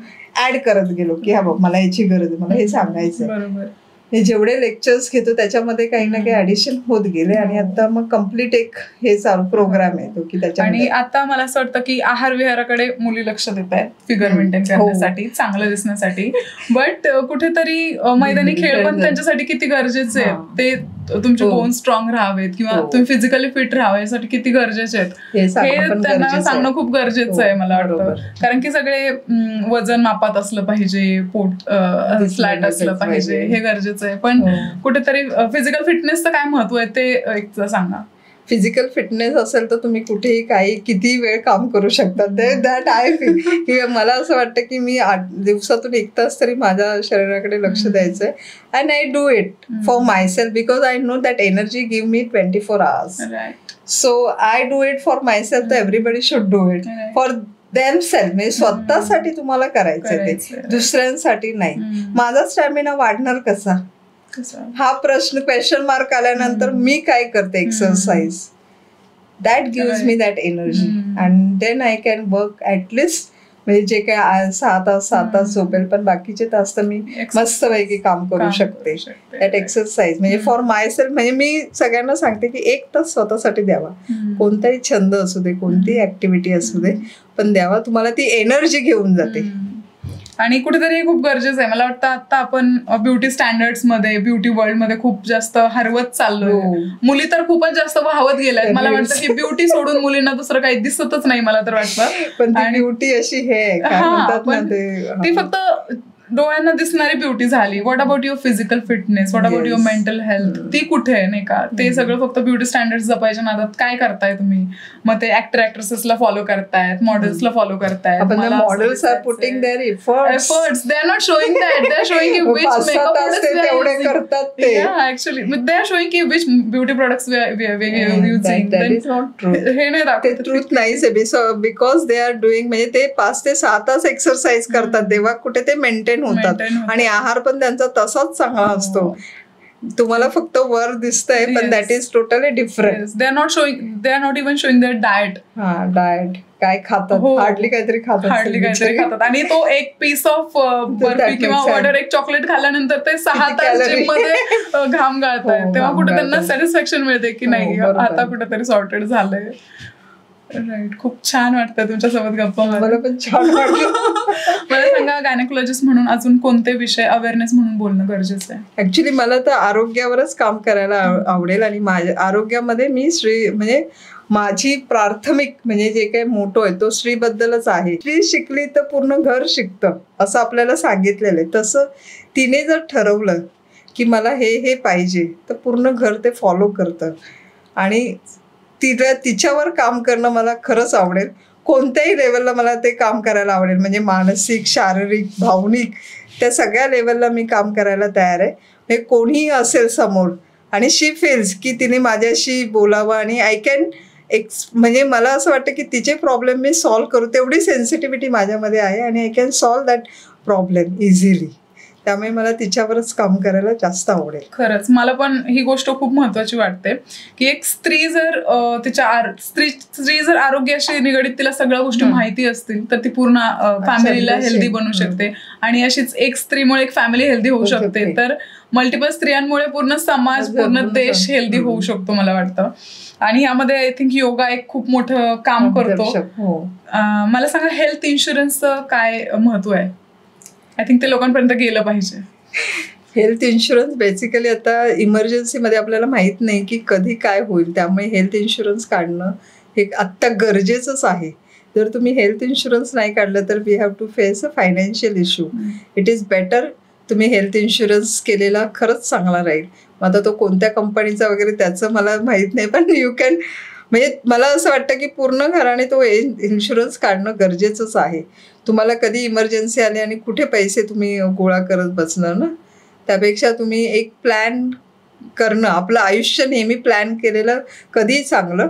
ऍड करत गेलो की हा बघ मला याची गरज आहे, मला हे सांगायचं. हे जेवढे लेक्चर्स घेतो त्याच्यामध्ये काही ना काही ऍडिशन होत गेले आणि आता मग कम्प्लीट एक हे चालू प्रोग्राम आहे तो की त्याच्यामध्ये. आणि आता मला असं वाटतं की आहार विहाराकडे मुली लक्ष देत आहेत फिगर मेंटेन करण्यासाठी, चांगलं दिसण्यासाठी, बट कुठेतरी मैदानी खेळ पण त्यांच्यासाठी किती गरजेचे आहेत, ते तुमचे बोन स्ट्रॉंग राहावेत किंवा तुम्ही फिजिकली फिट राहावे यासाठी किती गरजेचे आहेत हे त्यांना सांगणं खूप गरजेचं आहे मला वाटतं. कारण की सगळे वजन मापात असलं पाहिजे, पोट फ्लॅट असलं पाहिजे, हे गरजेचं आहे. पण कुठेतरी फिजिकल फिटनेसचं काय महत्व आहे ते एक सांगा. फिजिकल फिटनेस असेल तर तुम्ही कुठेही काही किती वेळ काम करू शकता. दॅट आय फील की मला असं वाटतं की मी दिवसातून 1 तास तरी माझ्या शरीराकडे लक्ष द्यायचंय. And I do it for myself because I know that energy give me 24 hours. So I do it for myself. तर everybody should do it for themselves. म्हणजे स्वतःसाठी तुम्हाला करायचंय ते, दुसऱ्यांसाठी नाही. माझा स्टॅमिना वाढणार कसा हा प्रश्न, क्वेश्चन मार्क आल्यानंतर मी काय करते exercise. That gives me that energy and then I can work at least. म्हणजे जे काय 6 तास झोपेल पण बाकीचे तास तर मी मस्तपैकी काम करू शकते. दॅट एक्सरसाइज म्हणजे फॉर माय सेल्फ. म्हणजे मी सगळ्यांना सांगते की 1 तास स्वतःसाठी द्यावा. कोणताही छंद असू दे, कोणतीही ऍक्टिव्हिटी असू दे, पण द्यावा. तुम्हाला ती एनर्जी घेऊन जाते. आणि कुठेतरी खूप गरजेचं आहे. मला वाटतं आता आपण ब्युटी स्टँडर्ड्स मध्ये, ब्युटी वर्ल्ड मध्ये खूप जास्त हरवत चाललोय. मुली तर खूपच जास्त वाहवत गेल्यात. मला वाटतं की ब्युटी सोडून मुलींना दुसरं काही दिसतच नाही, मला तर वाटतं. पण ब्युटी अशी हे ती फक्त डोळ्यांना दिसणारी ब्युटी झाली. What about your physical fitness, what about your mental health, ती कुठे आहे नाही का? ते सगळं फक्त ब्युटी स्टँडर्ड जपायच्या नादात काय करताय तुम्ही? मग ते ऍक्टर ऍक्ट्रेसेसला फॉलो करतायत, मॉडेल्सला फॉलो करतायत. Models are putting their efforts. They are not showing that. They are showing की विच मेकअप प्रोडक्ट्स करतात ते. ऍक्च्युअली दे आर शोइंग की which beauty products we are using. That is not true. हे नाही दाखवत. ट्रूथ नाहीच आहे. बिकॉज दे आर डुईंग, म्हणजे ते 5 ते 6 तास एक्सरसाइज करतात तेव्हा कुठे ते मेंटेन होतात. आणि आहार पण त्यांचा तसाच चांगला असतो. तुम्हाला फक्त वर दिसतंय पण that is totally different. They are not even showing their diet. Diet काय खातात, हार्डली काहीतरी खातात. आणि तो एक पीस ऑफ बर्फी किंवा ऑर्डर एक चॉकलेट खाल्ल्यानंतर ते 6 तास जिम मध्ये घाम गाळतायत. तेव्हा कुठे त्यांना सॅटिस्फॅक्शन मिळते की नाही आता कुठेतरी सॉर्टेड झालंय. राईट. खूप छान वाटतं तुमच्यासोबत गप्पा. मला पण छान वाटलं. मला सांगा, गायनेकोलॉजिस्ट म्हणून अजून कोणते विषय अवेअरनेस म्हणून बोलणं गरजेचं आहे? ऍक्च्युली मला तर आरोग्यावरच काम करायला आवडेल. आणि माझ्या आरोग्यामध्ये मी म्हणजे माझी प्राथमिक म्हणजे जे काही मोटो आहे तो स्त्रीबद्दलच आहे. स्त्री शिकली तर पूर्ण घर शिकतं असं आपल्याला सांगितलेलं आहे. तसं तिने जर ठरवलं की मला हे पाहिजे तर पूर्ण घर ते फॉलो करतं. आणि तिच्यावर काम करणं मला खरंच आवडेल. कोणत्याही लेवलला मला ते काम करायला आवडेल. म्हणजे मानसिक, शारीरिक, भावनिक त्या सगळ्या लेवलला मी काम करायला तयार आहे. म्हणजे कोणीही असेल समोर आणि शी फील्स की तिने माझ्याशी बोलावं आणि आय कॅन म्हणजे मला असं वाटतं की तिचे प्रॉब्लेम मी सॉल्व्ह करू, तेवढी सेन्सिटिव्हिटी माझ्यामध्ये आहे आणि I can solve that problem easily. त्यामुळे मला तिच्यावरच काम करायला जास्त आवडेल. खरंच मला पण ही गोष्ट खूप महत्वाची वाटते की एक स्त्री जर स्त्री जर आरोग्याशी निगडीत तिला सगळ्या गोष्टी माहिती असतील तर ती पूर्ण फॅमिलीला हेल्दी बनवू शकते. आणि अशीच एक स्त्रीमुळे एक फॅमिली हेल्दी होऊ शकते. तर मल्टिपल स्त्रियांमुळे पूर्ण समाज, पूर्ण देश हेल्दी होऊ शकतो मला वाटतं. आणि यामध्ये आय थिंक योगा एक खूप मोठं काम करतो. मला सांगा, हेल्थ इन्शुरन्सचं काय महत्व आहे? आय थिंक ते लोकांपर्यंत गेलं पाहिजे. हेल्थ इन्शुरन्स बेसिकली आता इमर्जन्सीमध्ये आपल्याला माहित नाही की कधी काय होईल. त्यामुळे हेल्थ इन्शुरन्स काढणं हे आत्ता गरजेचंच आहे. जर तुम्ही हेल्थ इन्शुरन्स नाही काढलं तर we have to face a financial issue. It is better तुम्ही हेल्थ इन्शुरन्स केलेला खरंच चांगला राहील. मग आता तो कोणत्या कंपनीचा वगैरे त्याचं मला माहीत नाही, पण यू कॅन म्हणजे मला असं वाटतं की पूर्ण घराने तो इन्शुरन्स काढणं गरजेचंच आहे. तुम्हाला कधी इमर्जन्सी आली आणि कुठे पैसे तुम्ही गोळा करत बसणार ना, त्यापेक्षा तुम्ही एक प्लॅन करणं, आपलं आयुष्य नेहमी प्लॅन केलेलं कधीही चांगलं.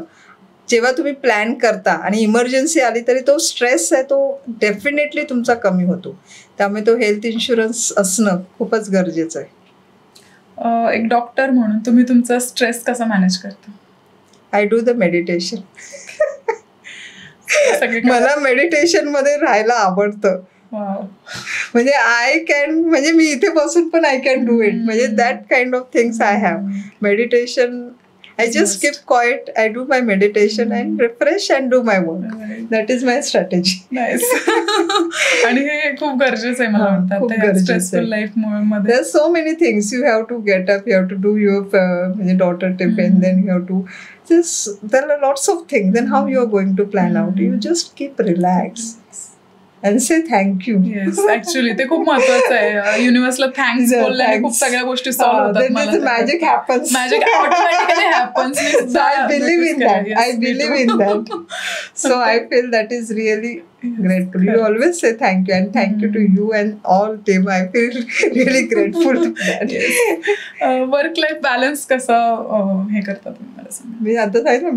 जेव्हा तुम्ही प्लॅन करता आणि इमर्जन्सी आली तरी तो स्ट्रेस आहे तो डेफिनेटली तुमचा कमी होतो. त्यामुळे तो हेल्थ इन्शुरन्स असणं खूपच गरजेचं आहे. एक डॉक्टर म्हणून तुम्ही तुमचा स्ट्रेस कसा मॅनेज करता? I do the meditation. मला मेडिटेशन मध्ये राहायला आवडतं. म्हणजे आय कॅन, म्हणजे मी इथे बसून पण आय कॅन डू इट. म्हणजे that kind of things I have. Meditation, I just keep quiet, I do my meditation and refresh and do my work. That is my strategy. Nice. आणि हे खूप गरजेचं आहे मला वाटतं स्ट्रेसफुल लाईफ मध्ये. There are so many things you have to get up, you have to do your म्हणजे daughter tiffin, then you have to just, there are lots of things. Then how you are going to plan out? You just keep relaxed and say thank you. Yes, actually ते खूप महत्वाचं आहे. युनिव्हर्सला थँक्स बोलल्याने खूप सगळ्या गोष्टी सॉल्व्ह होतात. Magic happens. Magic automatically happens. I believe in that. I believe in that. So I feel that is really grateful. You always say thank you, and thank you to you and all team. I feel really grateful to that. Work life balance कसं हे करता तुम्ही मला सांगा. मी आता सांगितलं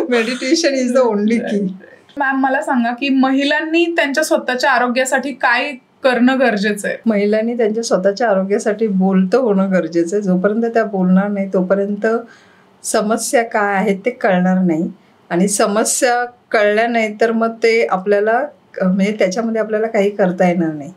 मेडिटेशन इज द ओनली की. मॅम मला सांगा की महिलांनी त्यांच्या स्वतःच्या आरोग्यासाठी काय करणं गरजेचं आहे? महिलांनी त्यांच्या स्वतःच्या आरोग्यासाठी बोलतं होणं गरजेचं आहे. जोपर्यंत त्या बोलणार नाही तोपर्यंत समस्या काय आहेत ते कळणार नाही, आणि समस्या कळल्या नाही तर मग ते आपल्याला म्हणजे त्याच्यामध्ये आपल्याला काही करता येणार नाही.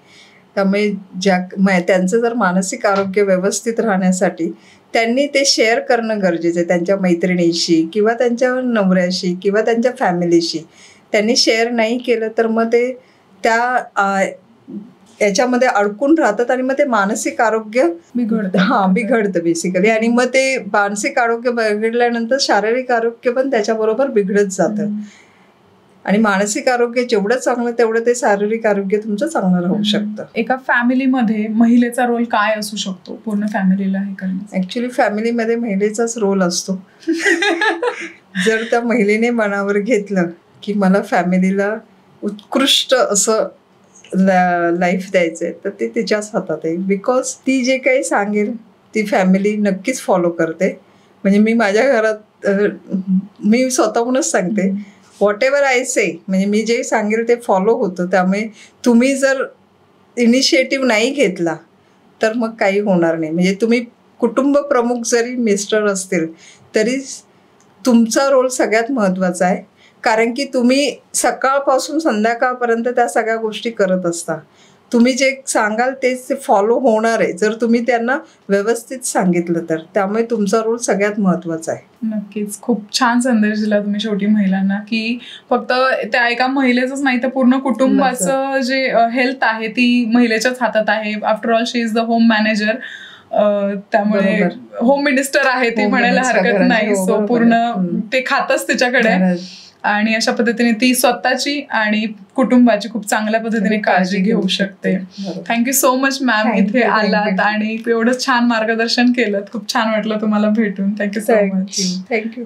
त्यामुळे त्यांचं जर मानसिक आरोग्य व्यवस्थित राहण्यासाठी त्यांनी ते शेअर करणं गरजेचं आहे. त्यांच्या मैत्रिणीशी किंवा त्यांच्या नवऱ्याशी किंवा त्यांच्या फॅमिलीशी त्यांनी शेअर नाही केलं तर मग ते त्या याच्यामध्ये अडकून राहतात, आणि मग ते मानसिक आरोग्य बिघडतं बेसिकली. आणि मग ते मानसिक आरोग्य बिघडल्यानंतर शारीरिक आरोग्य पण त्याच्याबरोबर बिघडत जातं. आणि मानसिक आरोग्य जेवढं चांगलं तेवढं ते शारीरिक आरोग्य तुमचं चांगलं राहू शकतं. एका फॅमिलीमध्ये महिलेचा रोल काय असू शकतो पूर्ण फॅमिलीला हे करण्यासाठी? ऍक्च्युली फॅमिलीमध्ये महिलेचाच रोल असतो. जर त्या महिलेने मनावर घेतलं की मला फॅमिलीला उत्कृष्ट असं लाईफ द्यायचंय तर ते तिच्याच हातात आहे. बिकॉज ती जे काही सांगेल ती फॅमिली नक्कीच फॉलो करते. म्हणजे मी माझ्या घरात मी स्वतःहूनच सांगते, व्हॉट एव्हर आय से, म्हणजे मी जे सांगेल ते फॉलो होतं. त्यामुळे तुम्ही जर इनिशिएटिव्ह नाही घेतला तर मग काही होणार नाही. म्हणजे तुम्ही कुटुंब प्रमुख जरी मिस्टर असतील तरी तुमचा रोल सगळ्यात महत्त्वाचा आहे. कारण की तुम्ही सकाळपासून संध्याकाळपर्यंत त्या सगळ्या गोष्टी करत असता. तुम्ही जे सांगाल तेच ते फॉलो होणार आहे जर तुम्ही त्यांना व्यवस्थित सांगितलं तर. त्यामुळे तुमचा रोल सगळ्यात महत्त्वाचा आहे. नक्कीच, खूप छान संदेश दिला तुम्ही शेवटी महिलांना की फक्त त्या एका महिलेचंच नाही तर पूर्ण कुटुंबाचं जे हेल्थ आहे ती महिलेच्याच हातात आहे. After all she is the home manager. त्यामुळे होम मिनिस्टर आहे ती म्हणायला हरकत नाही. सो पूर्ण ते खातच तिच्याकडे. आणि अशा पद्धतीने ती स्वतःची आणि कुटुंबाची खूप चांगल्या पद्धतीने काळजी घेऊ शकते. थँक्यू सो मच मॅम, इथे आलात आणि एवढं छान मार्गदर्शन केलं. खूप छान वाटलं तुम्हाला भेटून. Thank you so much. थँक्यू.